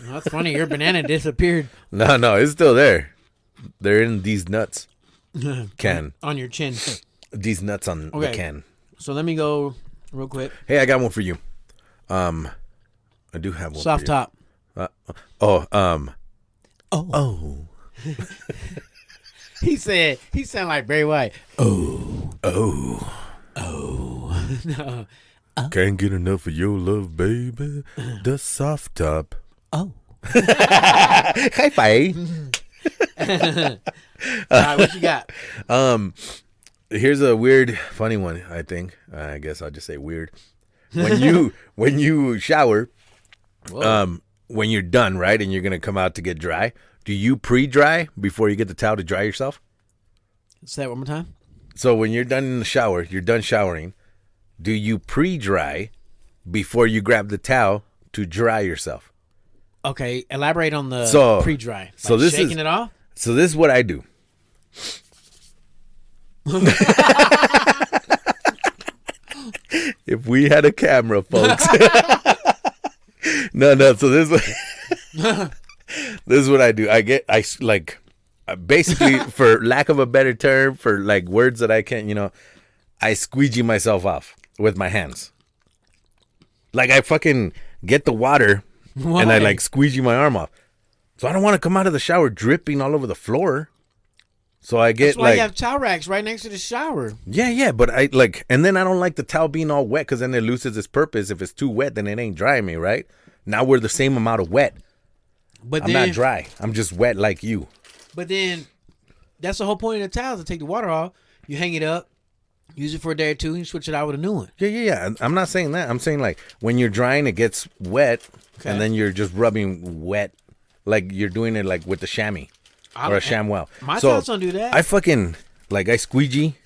Well, that's funny. Your banana disappeared. No, it's still there. They're in these nuts can. On your chin. These nuts on the Okay. can. So let me go real quick. Hey, I got one for you. I do have one Soft for top. you. Oh. He sounded like Barry White. Oh. No. Can't get enough of your love, baby. The soft top. Oh. High five. All right, what you got? Here's a weird, funny one, I think. I guess I'll just say weird. When you shower, Whoa. when you're done, right, and you're going to come out to get dry, do you pre-dry before you get the towel to dry yourself? Say that one more time. So when you're done in the shower, you're done showering, do you pre-dry before you grab the towel to dry yourself? Okay, elaborate on the So- pre-dry. Like so this shaking is- it off? So this is what I do. If we had a camera, folks. No. So this is what I do. Basically, for lack of a better term, for like words that I can't, I squeegee myself off with my hands. Like I fucking get the water and I Why? like squeegee my arm off. So I don't want to come out of the shower dripping all over the floor. So I get That's why you have towel racks right next to the shower. yeah, but and then I don't like the towel being all wet because then it loses its purpose. If it's too wet, then it ain't drying me, right? Now we're the same amount of wet. But I'm then, not dry. I'm just wet like you. But then, that's the whole point of the towel, to take the water off. You hang it up, use it for a day or two, and you switch it out with a new one. Yeah. I'm not saying that. I'm saying like when you're drying, it gets wet, Okay. and then you're just rubbing wet, like you're doing it like with the chamois. or a ShamWow. My towels don't do that. I fucking I squeegee.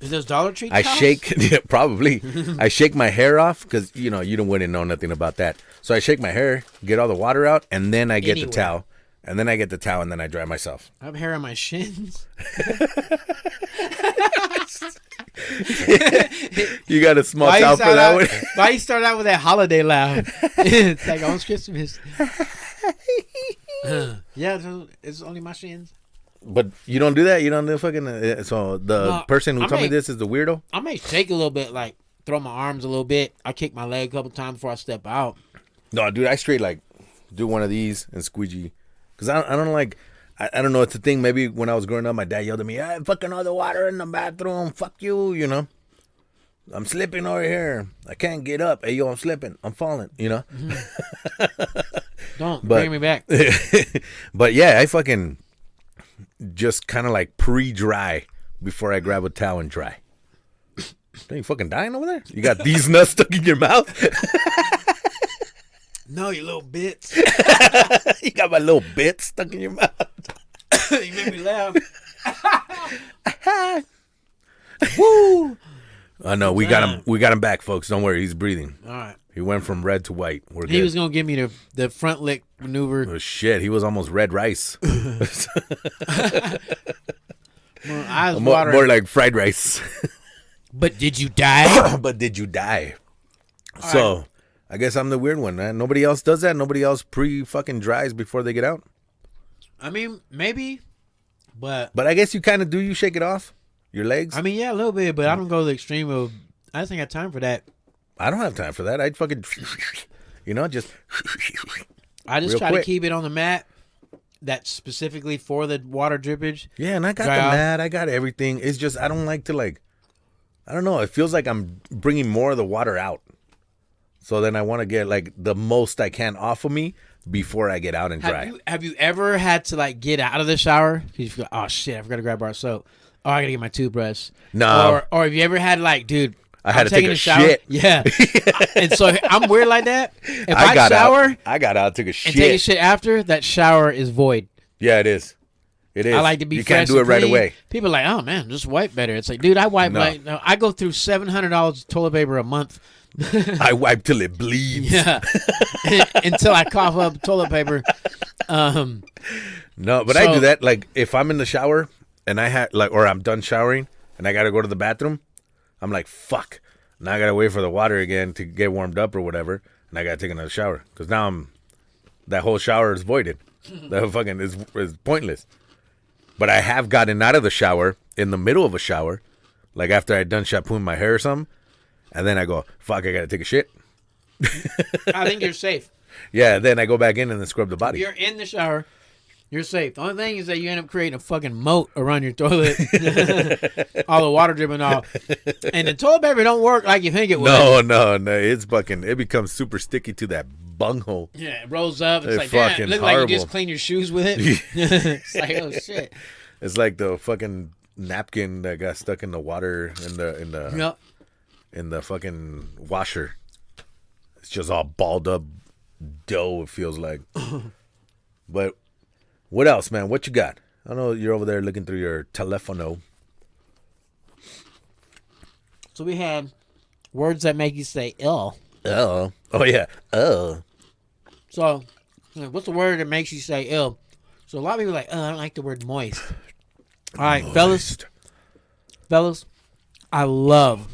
Is those Dollar Tree I towels? shake, yeah, probably. I shake my hair off because you wouldn't know nothing about that. So I shake my hair, get all the water out, and then I get the towel, and then I dry myself. I have hair on my shins. You got a small towel for that one? Why you start out with that holiday laugh? It's like almost Christmas. Yeah, it's only my shins. But you don't do that? You don't do fucking... so the person who told me this is the weirdo? I may shake a little bit, like throw my arms a little bit. I kick my leg a couple times before I step out. No, dude, I straight do one of these and squeegee. Because I don't like... I don't know, it's a thing. Maybe when I was growing up, my dad yelled at me, "Hey, fucking all the water in the bathroom. Fuck you, I'm slipping over here. I can't get up. Hey, yo, I'm slipping. I'm falling, Don't bring me back. But yeah, I fucking just kind of pre-dry before I grab a towel and dry. Are you fucking dying over there? You got these nuts stuck in your mouth? No, you little bits. You got my little bits stuck in your mouth. You made me laugh. Woo! Oh no, we got him. We got him back, folks. Don't worry, he's breathing. All right. He went from red to white. We're good. He was gonna give me the front lick maneuver. Oh shit, he was almost red rice. More like fried rice. But did you die? But did you die? So, right. I guess I'm the weird one, man. Nobody else does that. Nobody else fucking dries before they get out. I mean, maybe, but I guess you kind of do. You shake it off your legs. I mean, yeah, a little bit, but I don't go to the extreme of. I just ain't got time for that. I don't have time for that. I'd fucking, just. I just try to keep it on the mat. That's specifically for the water drippage. Yeah, and I got the mat. I got everything. It's just I don't like to I don't know. It feels like I'm bringing more of the water out. So then I want to get the most I can off of me before I get out and dry. Have you ever had to get out of the shower? You feel, oh shit, I forgot to grab bar soap. Oh, I gotta get my toothbrush. No. Or have you ever had dude? I had to take a shit. Yeah. And so I'm weird like that. If I shower, I got out, took a shit. And take a shit after, that shower is void. Yeah, it is. It is. I like to be You fresh can't do it right clean. away. People are like, oh man, just wipe better. It's like, dude, I wipe I go through $700 of toilet paper a month. I wipe till it bleeds. Yeah. Until I cough up toilet paper. No, but I do that. If I'm in the shower and or I'm done showering and I got to go to the bathroom, I'm like, fuck. Now I got to wait for the water again to get warmed up or whatever. And I got to take another shower. Because now that whole shower is voided. That fucking is pointless. But I have gotten out of the shower in the middle of a shower. After I'd done shampooing my hair or something. And then I go, fuck, I got to take a shit. I think you're safe. Yeah, then I go back in and then scrub the body. If you're in the shower, you're safe. The only thing is that you end up creating a fucking moat around your toilet. All the water dripping off. And the toilet paper don't work like you think it would. No. It's fucking, it becomes super sticky to that bunghole. Yeah, it rolls up. It's like, fucking it looks like you just clean your shoes with it. It's like, oh shit. It's like the fucking napkin that got stuck in the water in the fucking washer. It's just all balled up dough, it feels like. But what else, man? What you got? I know you're over there looking through your telefono. So we had words that make you say ill. Oh yeah. Oh. So what's the word that makes you say ill? So a lot of people are like, oh, I don't like the word moist. All right, moist. fellas, I love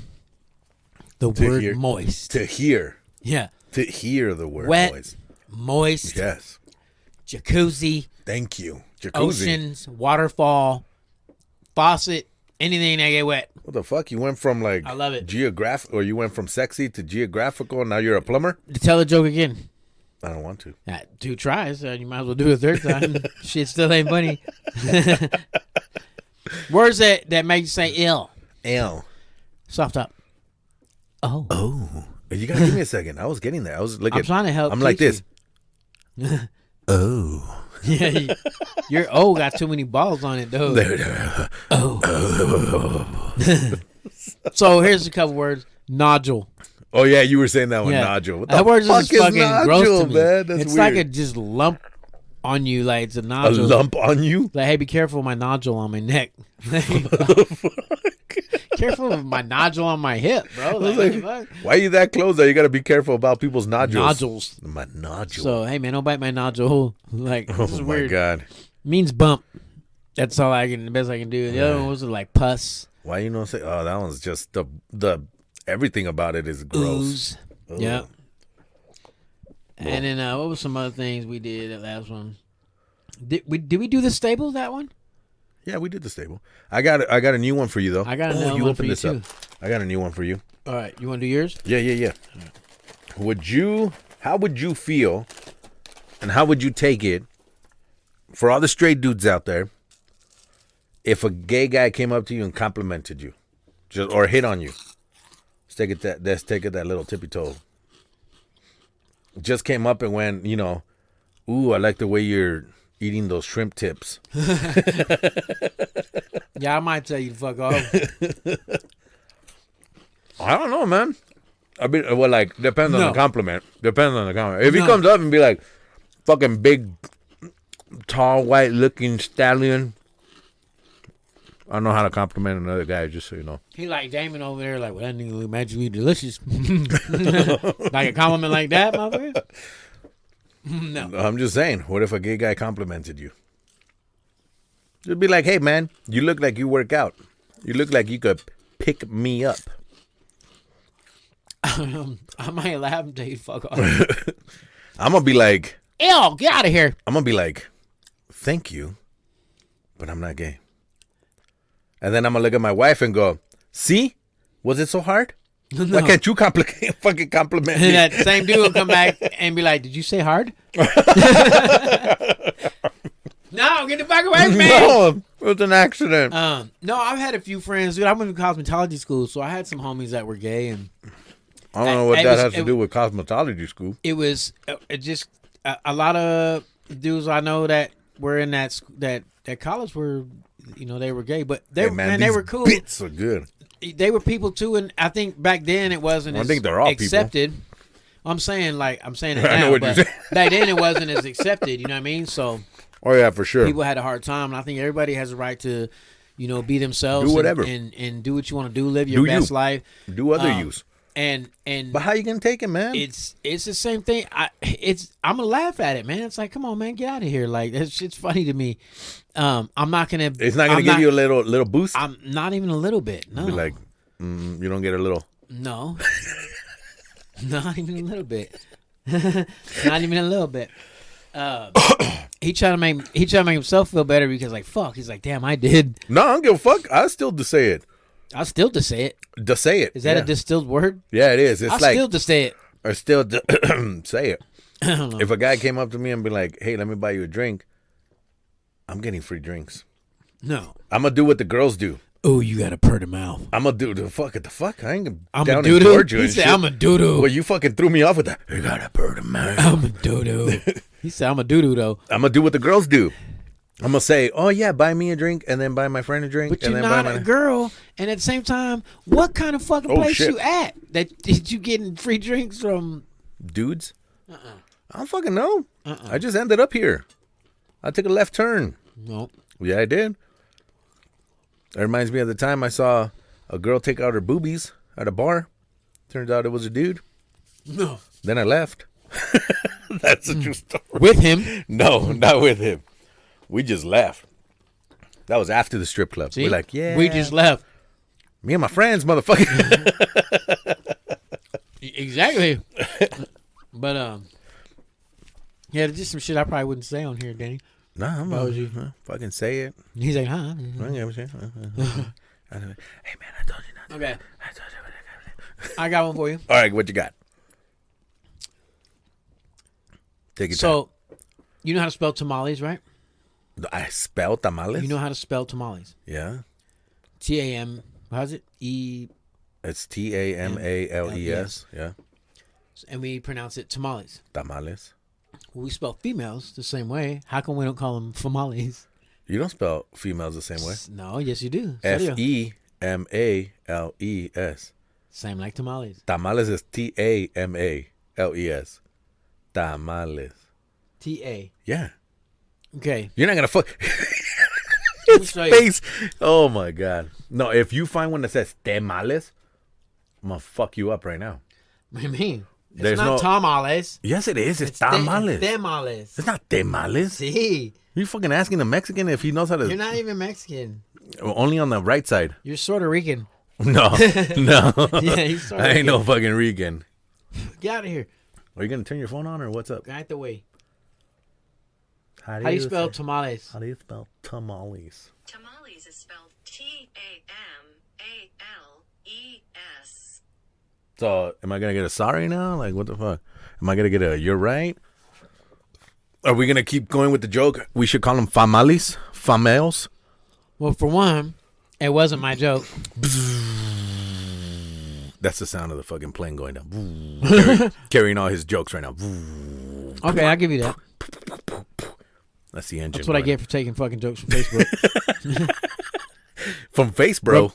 the word moist. To hear. Yeah. To hear the word wet, moist. Yes. Jacuzzi. Thank you. Jacuzzi. Oceans, waterfall, faucet, anything that get wet. What the fuck? You went from I love it. Or you went from sexy to geographical, and now you're a plumber? Tell the joke again. I don't want to. 2 tries. You might as well do it a third time. Shit still ain't funny. Words that make you say ill. Ill. Soft up. Oh. Oh. You gotta give me a second. I was getting there. I was looking. I'm trying to help. I'm like this. Oh. Yeah. Your O got too many balls on it, though. Oh. So here's a couple words. Nodule. Oh yeah, you were saying that one, nodule. What that word fuck is fucking nodule, gross to me. Man? That's it's weird. like a just lump on you, like it's a A nodule. lump on you? Like, hey, be careful of my nodule on my neck. Careful of my nodule on my hip, bro. Like, what the fuck? Why are you that close that you got to be careful about people's nodules? Nodules. My nodule. So, hey, man, don't bite my nodule. Like, this is oh, my weird. God. Means bump. That's all the best I can do. The other one was like pus. Why you don't say, oh, that one's just the everything about it is gross. Ooze. Yeah. And then what was some other things we did that last one? Did we do the stable, that one? Yeah, we did the stable. I got a new one for you though. I got another you one open for you this too. up. I got a new one for you. All right, you want to do yours? Yeah. How would you feel and how would you take it for all the straight dudes out there if a gay guy came up to you and complimented you or hit on you? Let's take it that little tippy toe. Just came up and went, ooh, I like the way you're eating those shrimp tips. Yeah, I might tell you to fuck off. I don't know, man. I mean, well, like, depends on the compliment. If he comes up and be like, fucking big, tall, white-looking stallion, I know how to compliment another guy, just so you know. He like Damon over there, like, well, that nigga look magically delicious. Like a compliment like that, motherfucker? No. I'm just saying, what if a gay guy complimented you? You'd be like, hey, man, you look like you work out. You look like you could pick me up. I might laugh and tell you fuck off. I'm going to be like... Ew, get out of here. I'm going to be like, thank you, but I'm not gay. And then I'm going to look at my wife and go, see? Was it so hard? No. Why can't you fucking compliment me? And that same dude will come back and be like, did you say hard? No, get the fuck away from me. No, it was an accident. No, I've had a few friends. Dude, I went to cosmetology school, so I had some homies that were gay. And I don't know what that has to do with cosmetology school. It was just a lot of dudes I know that were in that college were, they were gay, but they were cool. Bits are good. They were people too, and I think back then it wasn't as accepted. People. I'm saying it now, but back then it wasn't as accepted. You know what I mean? So, oh yeah, for sure. People had a hard time, and I think everybody has a right to, be themselves, do whatever, and do what you want to do, live your best life, do other use. And but how you gonna take it, man? It's the same thing. I'm gonna laugh at it, man. It's like, come on, man, get out of here. Like that shit's funny to me. I'm not gonna. It's not gonna give you a little boost. I'm not even a little bit. No. Be like, you don't get a little. No. Not even a little bit. Not even a little bit. He tried to make himself feel better because fuck. He's like, damn, I did. No, I don't give a fuck. I still to say it. I still to say it. To say it. Is that a distilled word? Yeah, it is. It's I still to say it. Or still say it. I don't know. If a guy came up to me and be like, hey, let me buy you a drink, I'm getting free drinks. No. I'm going to do what the girls do. Oh, you got to purr the mouth. I'm going to do the fuck. I ain't I'm down a doo-doo. You He said, I'm a doo-doo. Well, you fucking threw me off with that. You got to purr the mouth. I'm a doo-doo. He said, I'm a doo-doo, though. I'm going to do what the girls do. I'm going to say, oh, yeah, buy me a drink and then buy my friend a drink. But and you're then not buy a girl. And at the same time, what kind of fucking place you at that you getting free drinks from? Dudes? I don't fucking know. I just ended up here. I took a left turn. No. Yeah, I did. It reminds me of the time I saw a girl take out her boobies at a bar. Turns out it was a dude. No. Then I left. That's a true story. With him? No, not with him. We just left. That was after the strip club. See? We're like, yeah. We just left. Me and my friends, motherfucker. Exactly. But, yeah, there's just some shit I probably wouldn't say on here, Danny. No, I'm not. Fucking say it. He's like, huh? Hey, man, I told you not to. Okay. I got one for you. All right, what you got? Take it. So, you know how to spell tamales, right? I spell tamales? You know how to spell tamales? Yeah. T-A-M, how's it? E. It's T-A-M-A-L-E-S. Yeah. And we pronounce it tamales. Tamales. We spell females the same way. How come we don't call them famales? You don't spell females the same way. No, yes you do. F-E-M-A-L-E-S. Same like tamales. Tamales is T-A-M-A-L-E-S. Tamales. T-A. Yeah. Okay. You're not gonna fuck. Let me His show you. face. Oh my god. No, if you find one that says tamales, I'm gonna fuck you up right now. What do you mean? It's There's not no- tamales. Yes, it is. It's It's tamales. tamales. It's not tamales. See, You fucking asking a Mexican if he knows how to. you're not even Mexican. Only on the right side. You're Puerto Rican. No, no. Yeah, he's Puerto I ain't Rican. no fucking Rican. Get out of here. Are you gonna turn your phone on or what's up? Get out the way. How How do you spell say- tamales? How do you spell tamales? Tamales is spelled T-A-M-A-L-E-S. So, am I gonna get a sorry now? Like, what the fuck? Am I gonna get a you're right? Are we gonna keep going with the joke? We should call them famales, famels. Well, for one, it wasn't my joke. That's the sound of the fucking plane going down, carrying all his jokes right now. Okay, I'll give you that. That's the engine. That's what I going. get for taking fucking jokes from Facebook. From Face, bro.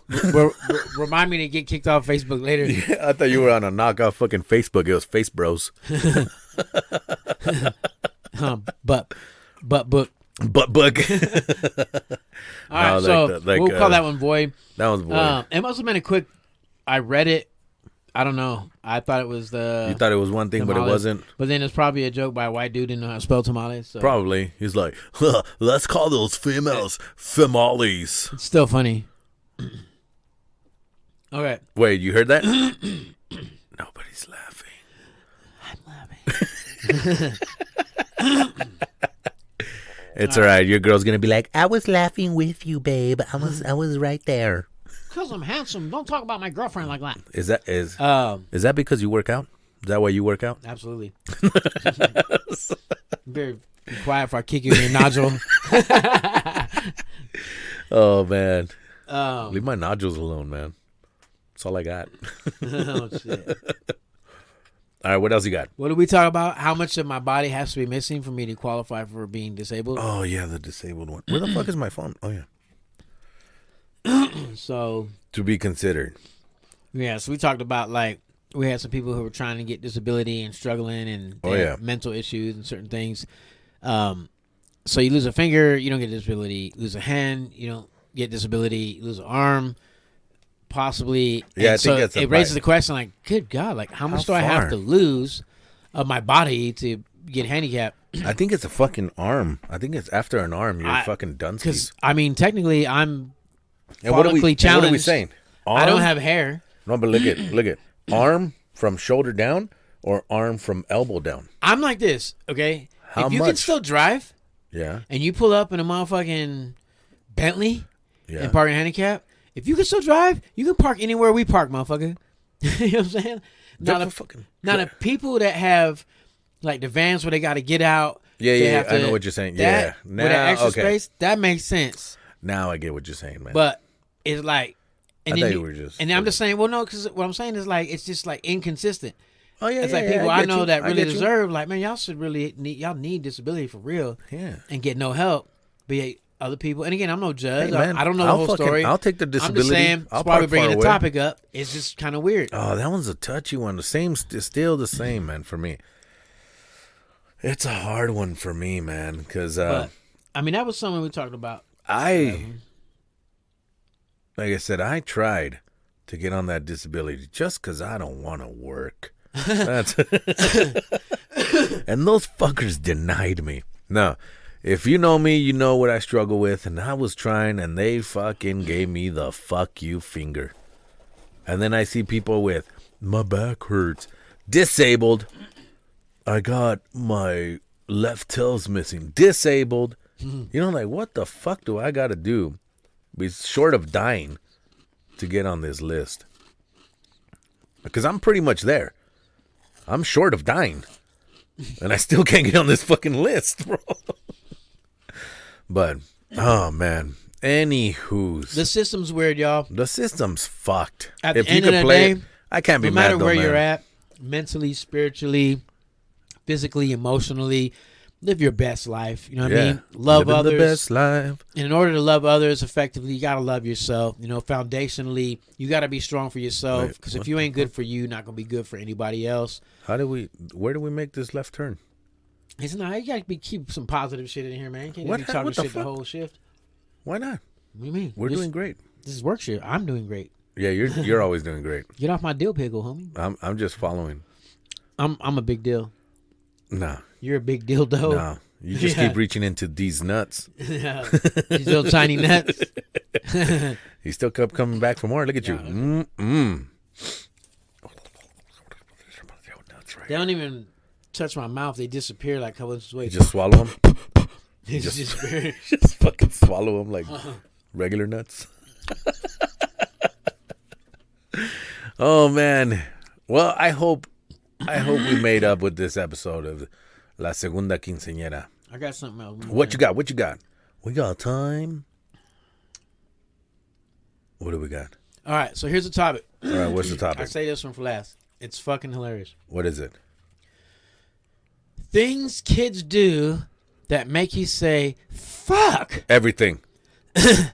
Remind me to get kicked off Facebook later. Yeah, I thought you were on a knockoff fucking Facebook. It was Face Bros. But book. Butt book. All right, No, so we'll call that one Void. That was boy. It must have been a quick. I read it. I don't know. I thought it was the. You thought it was one thing, but it tamales. wasn't. But then it's probably a joke by a white dude didn't know how to spell tamales. So. Probably. He's like, huh, let's call those females famales. It's still funny. Okay. Wait, you heard that? Nobody's laughing. It's all right. Your girl's gonna be like, I was laughing with you, babe. I was right there. Because I'm handsome. Don't talk about my girlfriend like that. Is that because you work out? Is that why you work out? Absolutely. Be quiet if I kick you in your nodule. Oh man, Um, leave my nodules alone, man. That's all I got. oh, shit. All right, what else you got? What did we talk about? How much of my body has to be missing for me to qualify for being disabled? Oh yeah, the disabled one. Where the fuck is my phone? Oh yeah, So, to be considered. yeah, so we talked about, like, we had some people who were trying to get disability and struggling and Oh, they yeah. had mental issues and certain things. So you lose a finger, you don't get disability. Lose a hand, you don't get disability. You lose an arm, possibly. Yeah, And I think so that's it raises the question, like, good God, like, how much do I have far? to lose of my body to get handicapped? I think it's a fucking arm. I think it's after an arm. You're I- fucking done. Because, I mean, technically, I'm And what are we challenged. saying? I don't Arm? have hair. No, but look at arm from shoulder down or arm from elbow down. I'm like this, okay? How if you can much? still drive Yeah, and you pull up in a motherfucking Bentley yeah. and park in handicap, if you can still drive, you can park anywhere we park, motherfucker. You know what I'm saying? Now, Don't the, fucking- now the people that have, like, the vans where they got to get out. Yeah, they yeah, have I to- know what you're saying. that- Yeah. with that Now, extra okay. space, that makes sense. Now I get what you're saying, man. But it's like, and I then thought you were just- and then I'm just saying, well, no, because what I'm saying is, like, it's just like inconsistent. oh yeah, It's yeah, like yeah, people I get know you. that I really get you. deserve, like, man, y'all should really need disability for real, Yeah. and get no help. But yet other people, and again, I'm no judge. Hey, man, I don't know the I'll whole fucking- story. I'll take the I'm disability. just saying, I'll that's why we're park bringing far the away. topic up. It's just kind of weird. Oh, that one's a touchy one. The same, still the same, man. For me, it's a hard one for me, man. Because But I mean, that was something we talked about. like I said, I tried to get on that disability just because I don't want to work. That's and those fuckers denied me. No, if you know me, you know what I struggle with, and I was trying, and they fucking gave me the fuck you finger. And then I see people with my back hurts, disabled. I got my left tail's missing, disabled. You know, like, what the fuck do I got to do? Be short of dying to get on this list. Because I'm pretty much there. I'm short of dying. And I still can't get on this fucking list, bro. But, oh, man. Anywho's. The system's weird, y'all. The system's fucked. At the If you end of could the play day, it, I can't be No matter mad though, where man. you're at, mentally, spiritually, physically, emotionally, live your best life. You know what I mean? Love Living others. the best life. And in order to love others effectively, you got to love yourself. You know, foundationally, you got to be strong for yourself. Wait, Because if what you the ain't good for you, not going to be good for anybody else. Where do we make this left turn? He said, "No, you gotta keep some positive shit in here, man. You can't What- be talking what the shit the fuck? whole shift." Why not? What do you mean? We're doing great. This is work shit. I'm doing great. Yeah, you're always doing great. Get off my dill pickle, homie. I'm just following. I'm a big deal. No, You're a big deal, though. no. You just Yeah. keep reaching into these nuts. Yeah. These little tiny nuts. You still kept coming back for more. Look at you. They don't even touch my mouth. They disappear like a couple inches away. You just swallow them. They just disappear. Just fucking swallow them like regular nuts. Oh man. Well, I hope we made up with this episode of La Segunda Quinceañera. I got something else. What you got? What you got? We got time. What do we got? All right, so here's the topic. All right, what's the I topic? say this one for last. It's fucking hilarious. What is it? Things kids do that make you say, fuck. Everything.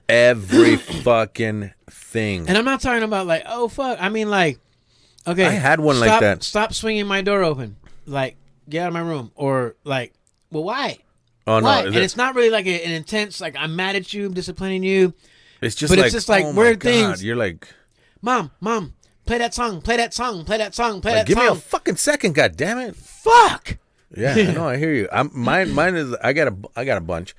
Every fucking thing. And I'm not talking about like, oh, fuck. I mean, like, okay. I had one like that. Stop swinging my door open. Like, get out of my room. Or like, well, why? Oh, Why? no. And it's not really like an intense, like, I'm mad at you, I'm disciplining you. It's just but like, it's just like oh my weird God. things. You're like, Mom, play that song, play that song, play that song, play like, that give song. me a fucking second, God damn it. Fuck. Yeah, I know, I hear you. Mine is I got a bunch.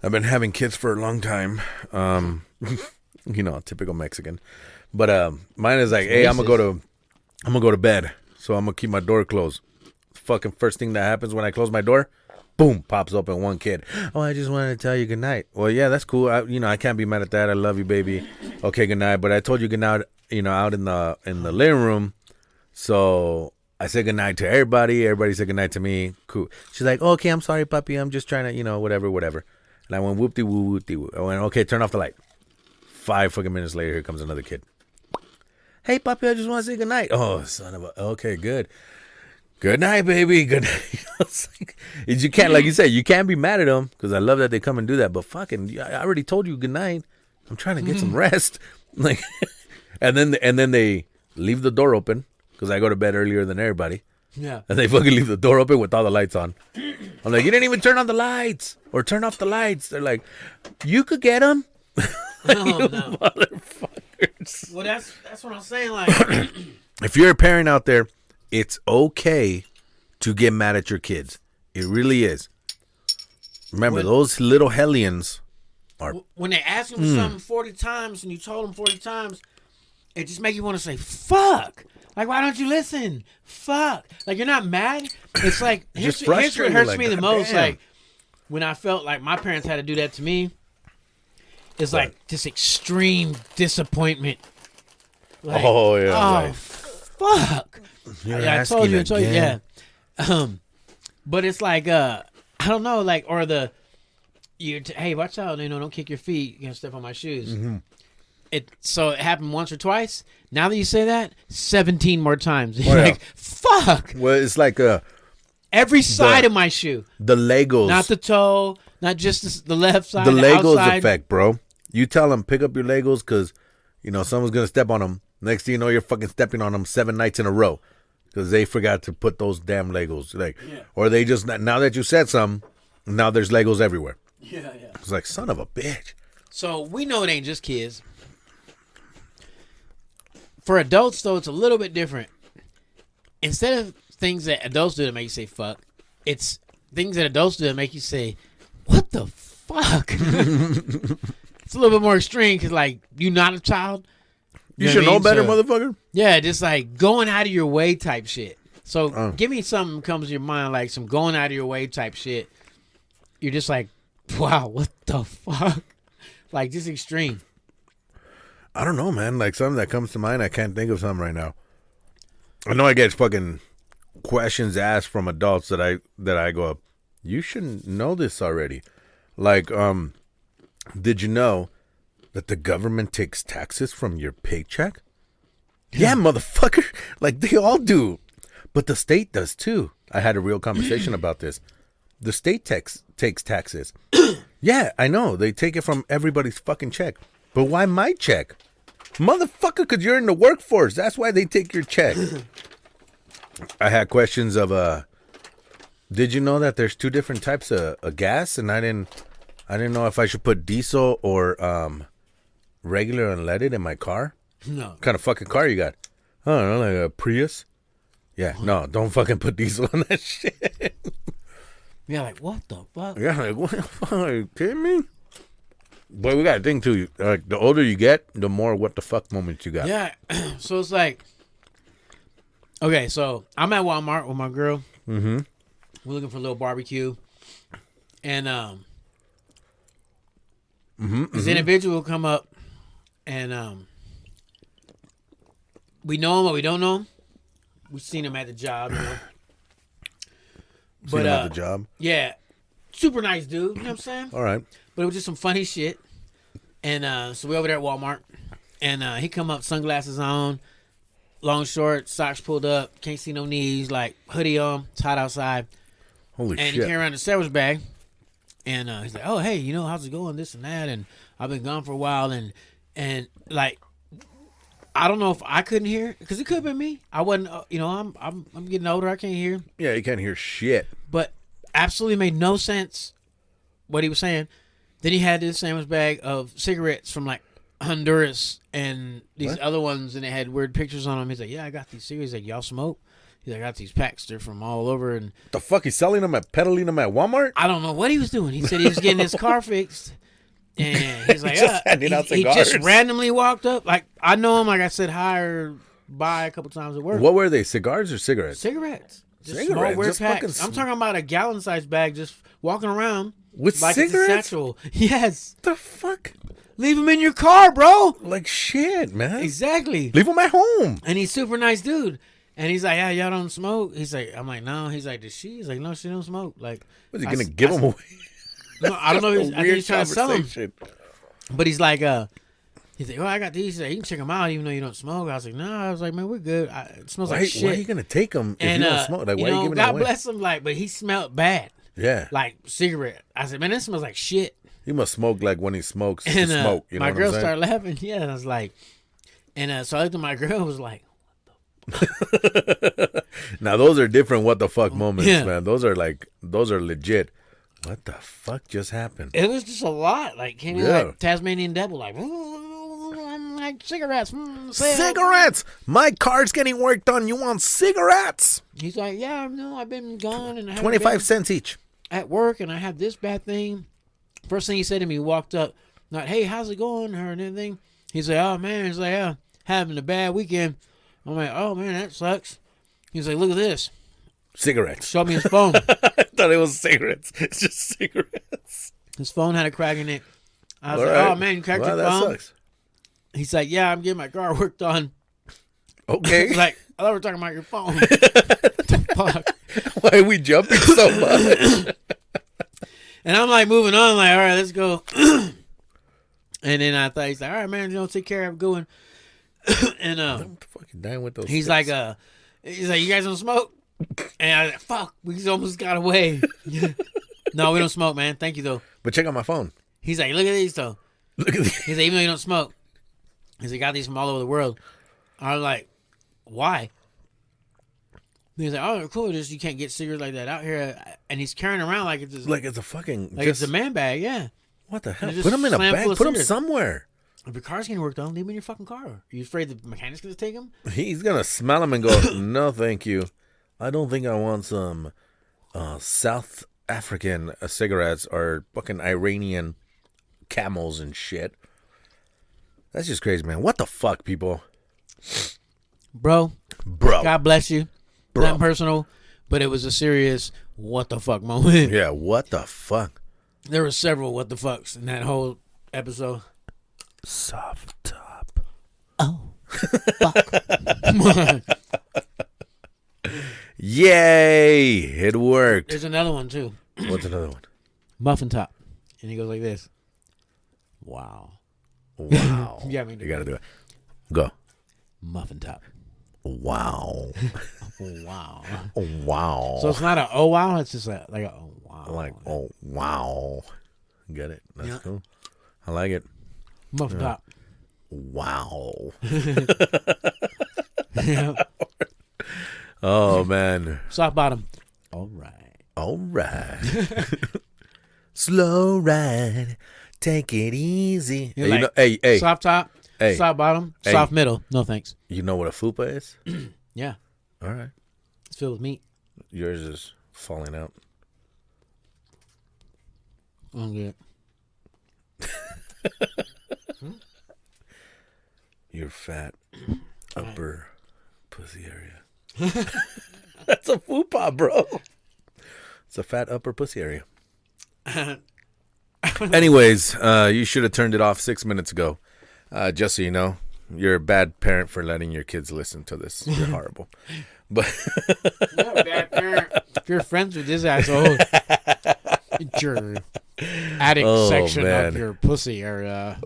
I've been having kids for a long time. You know, typical Mexican. But mine is like, hey, I'm gonna go to bed. So I'm gonna keep my door closed. Fucking first thing that happens when I close my door, boom, pops open one kid. Oh, I just wanted to tell you good night. Well, yeah, that's cool. I can't be mad at that. I love you, baby. Okay, good night. But I told you good night, out in the living room. So I said good night to everybody. Everybody said good night to me. Cool. She's like, oh, okay, I'm sorry, puppy. I'm just trying to, whatever. And I went whoop-de-woo, whoop-de-woo. I went, okay, turn off the light. 5 fucking minutes later, here comes another kid. Hey, puppy, I just want to say good night. Oh, son of a... Okay, good. Good night, baby. Good night. You can't, like you said, you can't be mad at them because I love that they come and do that. But fucking, I already told you good night. I'm trying to get some rest. Like, and then they leave the door open because I go to bed earlier than everybody. Yeah. And they fucking leave the door open with all the lights on. I'm like, you didn't even turn on the lights or turn off the lights. They're like, you could get them. Oh, You no. motherfuckers. Well, that's what I'm saying. Like, If you're a parent out there, it's okay to get mad at your kids. It really is. Remember, those little hellions are... when they ask you for something 40 times and you told them 40 times, it just makes you want to say, fuck. Like, why don't you listen? Fuck. Like, you're not mad. It's like, here's what frustrated, hurts like, me the God most. damn. Like, when I felt like my parents had to do that to me, it's like this extreme disappointment. Like, Oh, yeah, oh, right. fuck. You're Yeah, I told asking you, again. yeah. But it's like, I don't know, like, or hey, watch out, don't kick your feet. You're gonna step on my shoes. Mm-hmm. So it happened once or twice. Now that you say that, 17 more times. Oh, You're yeah. like, fuck. Well, it's like Every side of my shoe, the Legos. not the toe, not just the left side. The Legos outside. effect, bro. You tell them, pick up your Legos because, someone's going to step on them. Next thing you know, you're fucking stepping on them 7 nights in a row because they forgot to put those damn Legos. Or they just, now that you said something, now there's Legos everywhere. Yeah. It's like, son of a bitch. So we know it ain't just kids. For adults, though, it's a little bit different. Instead of things that adults do that make you say fuck, it's things that adults do that make you say, what the fuck? It's a little bit more extreme because, like, you're not a child. You know should what I know mean? better, So- motherfucker. Yeah, just like going out of your way type shit. So give me something that comes to your mind, like some going out of your way type shit. You're just like, wow, what the fuck? Like, just extreme. I don't know, man. Like, something that comes to mind, I can't think of something right now. I know I get fucking questions asked from adults that I go, you shouldn't know this already. Like, did you know that the government takes taxes from your paycheck? Yeah, motherfucker. Like, they all do. But the state does too. I had a real conversation about this. The state takes taxes. Yeah, I know. They take it from everybody's fucking check. But why my check? Motherfucker, because you're in the workforce. That's why they take your check. I had questions of, Did you know that there's 2 different types of gas, and I didn't know if I should put diesel or regular unleaded in my car. No. What kind of fucking car you got? I don't know, like a Prius. Yeah, no, don't fucking put diesel on that shit. Yeah, like what the fuck? Yeah, like what the fuck? Are you kidding me? But we got to think too. Like the older you get, the more what the fuck moments you got. Yeah. So it's like, okay, so I'm at Walmart with my girl. Mm-hmm. We're looking for a little barbecue, and this individual will come up, and we know him or we don't know him. We've seen him at the job, you know. Seen him at the job. Yeah, super nice dude. You know what I'm saying? All right. But it was just some funny shit. And so we over there at Walmart, and he come up, sunglasses on, long shorts, socks pulled up, can't see no knees, like hoodie on, it's hot outside. Holy And he shit. came around the sandwich bag, and he's like, "Oh, hey, you know, how's it going? This and that, and I've been gone for a while, and like, I don't know if I couldn't hear, because it could have been me. I wasn't, you know, I'm getting older, I can't hear, Yeah, you can't hear shit. but absolutely made no sense what he was saying. Then he had this sandwich bag of cigarettes from like Honduras and these What? other ones, and they had weird pictures on them. He's like, "Yeah, I got these cigarettes. Like, y'all smoke?" He's like, "I got these packs. They're from all over." And The fuck, he's selling them peddling them at Walmart? I don't know what he was doing. He said he was getting his car fixed. And he's like, Just handing out he just cigars. randomly walked up. Like, I know him. Like, I said hi or bye a couple times at work. What were they, cigars or cigarettes? Cigarettes. Just Cigarettes, small weird just packs. fucking I'm talking about a gallon-sized bag just walking around. With like cigarettes? It's a satchel. Yes. The fuck? Leave him in your car, bro. Like shit, man. Exactly. Leave them at home. And he's super nice dude. And he's like, "Yeah, y'all don't smoke." He's like, I'm like, "No." He's like, "Does she?" He's like, "No, she don't smoke." Like, Was he going to give them away? No, I don't know. I think Weird he's trying to sell them. conversation. But he's like, he's like, "Oh, I got these." He's like, "You can check them out even though you don't smoke." I was like, "No." I was like, "Man, we're good. It smells like shit." Why are you going to take them if And you don't smoke? Like, you why are know, you giving God them away? bless him. Like, but he smelled bad, Yeah. like cigarette. I said, "Man, that smells like shit." He must smoke like when he smokes. to And smoke. You know my what girl I'm saying? started laughing. Yeah, and I was like, and so I looked at my girl. Was like, Now those are different what the fuck moments, Yeah. man. Those are legit. What the fuck just happened? it was just a lot. Like, came in Yeah. like Tasmanian devil. Like, I'm like cigarettes. Sale. Cigarettes! My car's getting worked on. You want cigarettes? He's like, "Yeah, no, I've been gone and I haven't 25 been cents each. at work, and I have this bad thing." First thing he said to me, he walked up, not, "Hey, how's it going?" Or anything. He's like, "Oh man," he's like, "Yeah, having a bad weekend." I'm like, "Oh man, that sucks." He's like, "Look at this." Cigarettes. Showed me his phone. I thought it was cigarettes. It's just cigarettes. His phone had a crack in it. I was All like, right. "Oh man, you cracked Well, your that phone?" sucks. He's like, "Yeah, I'm getting my car worked on." Okay. He's like, "I thought we were talking about your phone." What the fuck? Why are we jumping so much? And I'm like moving on, like, "All right, let's go." And then I thought, he's like, "All right, man, you don't take care of going." And I'm fucking dying with those. he's sticks. like, "You guys don't smoke?" And I was like, "Fuck, we almost got away." "No, we don't smoke, man. Thank you though." But check out my phone. He's like, "Look at these though." Look at this. He's like, "Even though you don't smoke," he's like, "Got these from all over the world." I was like, "Why?" He's like, "Oh, cool. Just you can't get cigarettes like that out here." And he's carrying around like it's just, Like it's a fucking. like it's a man bag. Yeah. What the hell? just Put them in a slam bag. full of Put them cigarettes. somewhere. If your car's getting worked on, leave them in your fucking car. Are you afraid the mechanic's gonna take them? He's gonna smell them and go, "No, thank you. I don't think I want some South African cigarettes or fucking Iranian Camels and shit." That's just crazy, man. What the fuck, people? Bro, Bro. God bless you. Bro. Not personal, but it was a serious what the fuck moment. Yeah, what the fuck? There were several what the fucks in that whole episode. Soft top. Oh. Yay! It worked. There's another one too. What's another one? Muffin top. And he goes like this. Wow. Wow. You got me to You gotta do it. Go. Muffin top. Wow. Wow. Wow. So it's not a oh wow, it's just like a oh wow. Like, oh, wow. Get it? That's Yeah. cool. I like it. Muffin top. Wow. Yeah. Oh, man. Soft bottom. All right. All All right. Slow ride. Take it easy. You're Hey, like, hey. Soft top, Hey. soft bottom, Hey. soft middle. No thanks. You know what a fupa is? Yeah, All right. it's filled with meat. Yours is falling out. I'm good. Your fat upper pussy area. That's a fupa, bro. It's a fat upper pussy area. Anyways, you should have turned it off 6 minutes ago. Just so you know, you're a bad parent for letting your kids listen to this. You're horrible. But You're a bad parent. If you're friends with this asshole, it's your attic section man. of your pussy area.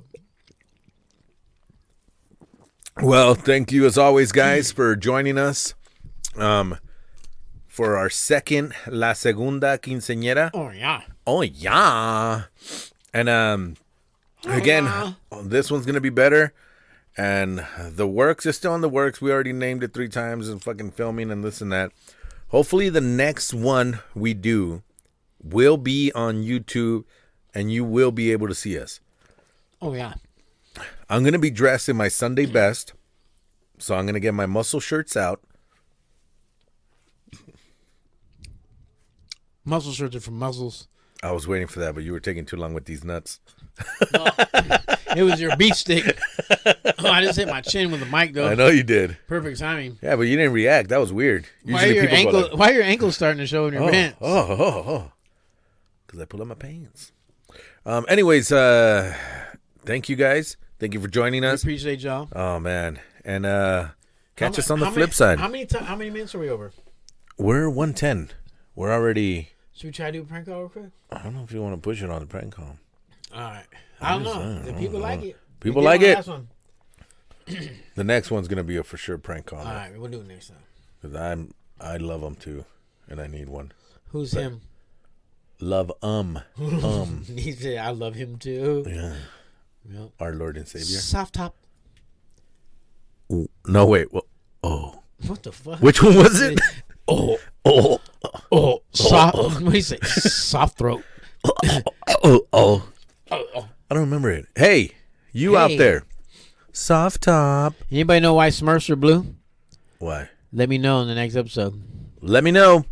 well, thank you as always, guys, for joining us. For our second La Segunda Quinceañera. Oh yeah. Oh yeah. And again, this one's gonna be better. And the works is still in the works. We already named it 3 times and fucking filming and this and that. Hopefully the next one we do will be on YouTube and you will be able to see us. Oh yeah. I'm gonna be dressed in my Sunday best. So I'm gonna get my muscle shirts out. Muscle shirts are for muscles. I was waiting for that, but you were taking too long with these nuts. It was your beef stick. Oh, I just hit my chin with the mic though. I know you did. Perfect timing. Yeah, but you didn't react. That was weird. Why are your ankles starting to show in your pants? Because I pulled up my pants. Anyways, thank you guys. Thank you for joining I us. appreciate y'all. Oh man, and catch us on the How flip many- side. How many minutes are we over? We're 110. We're already. Should we try to do a prank call real quick? I don't know if you want to push it on the prank call. All right. I don't know. The people like it. People We did like one it. last one. The next one's gonna be a for sure prank call. All right, we'll do it next time. Because I love them too, and I need one. Who's him? Love He said, "I love him too." Yeah. Yep. Our Lord and Savior. Soft top. Ooh, no wait. Well, oh, What the fuck? which one was it? Oh, Oh, soft. What do you say? Soft throat. oh. I don't remember it. Hey, you out Hey. there. Soft top. Anybody know why Smurfs are blue? Why? Let me know in the next episode. Let me know.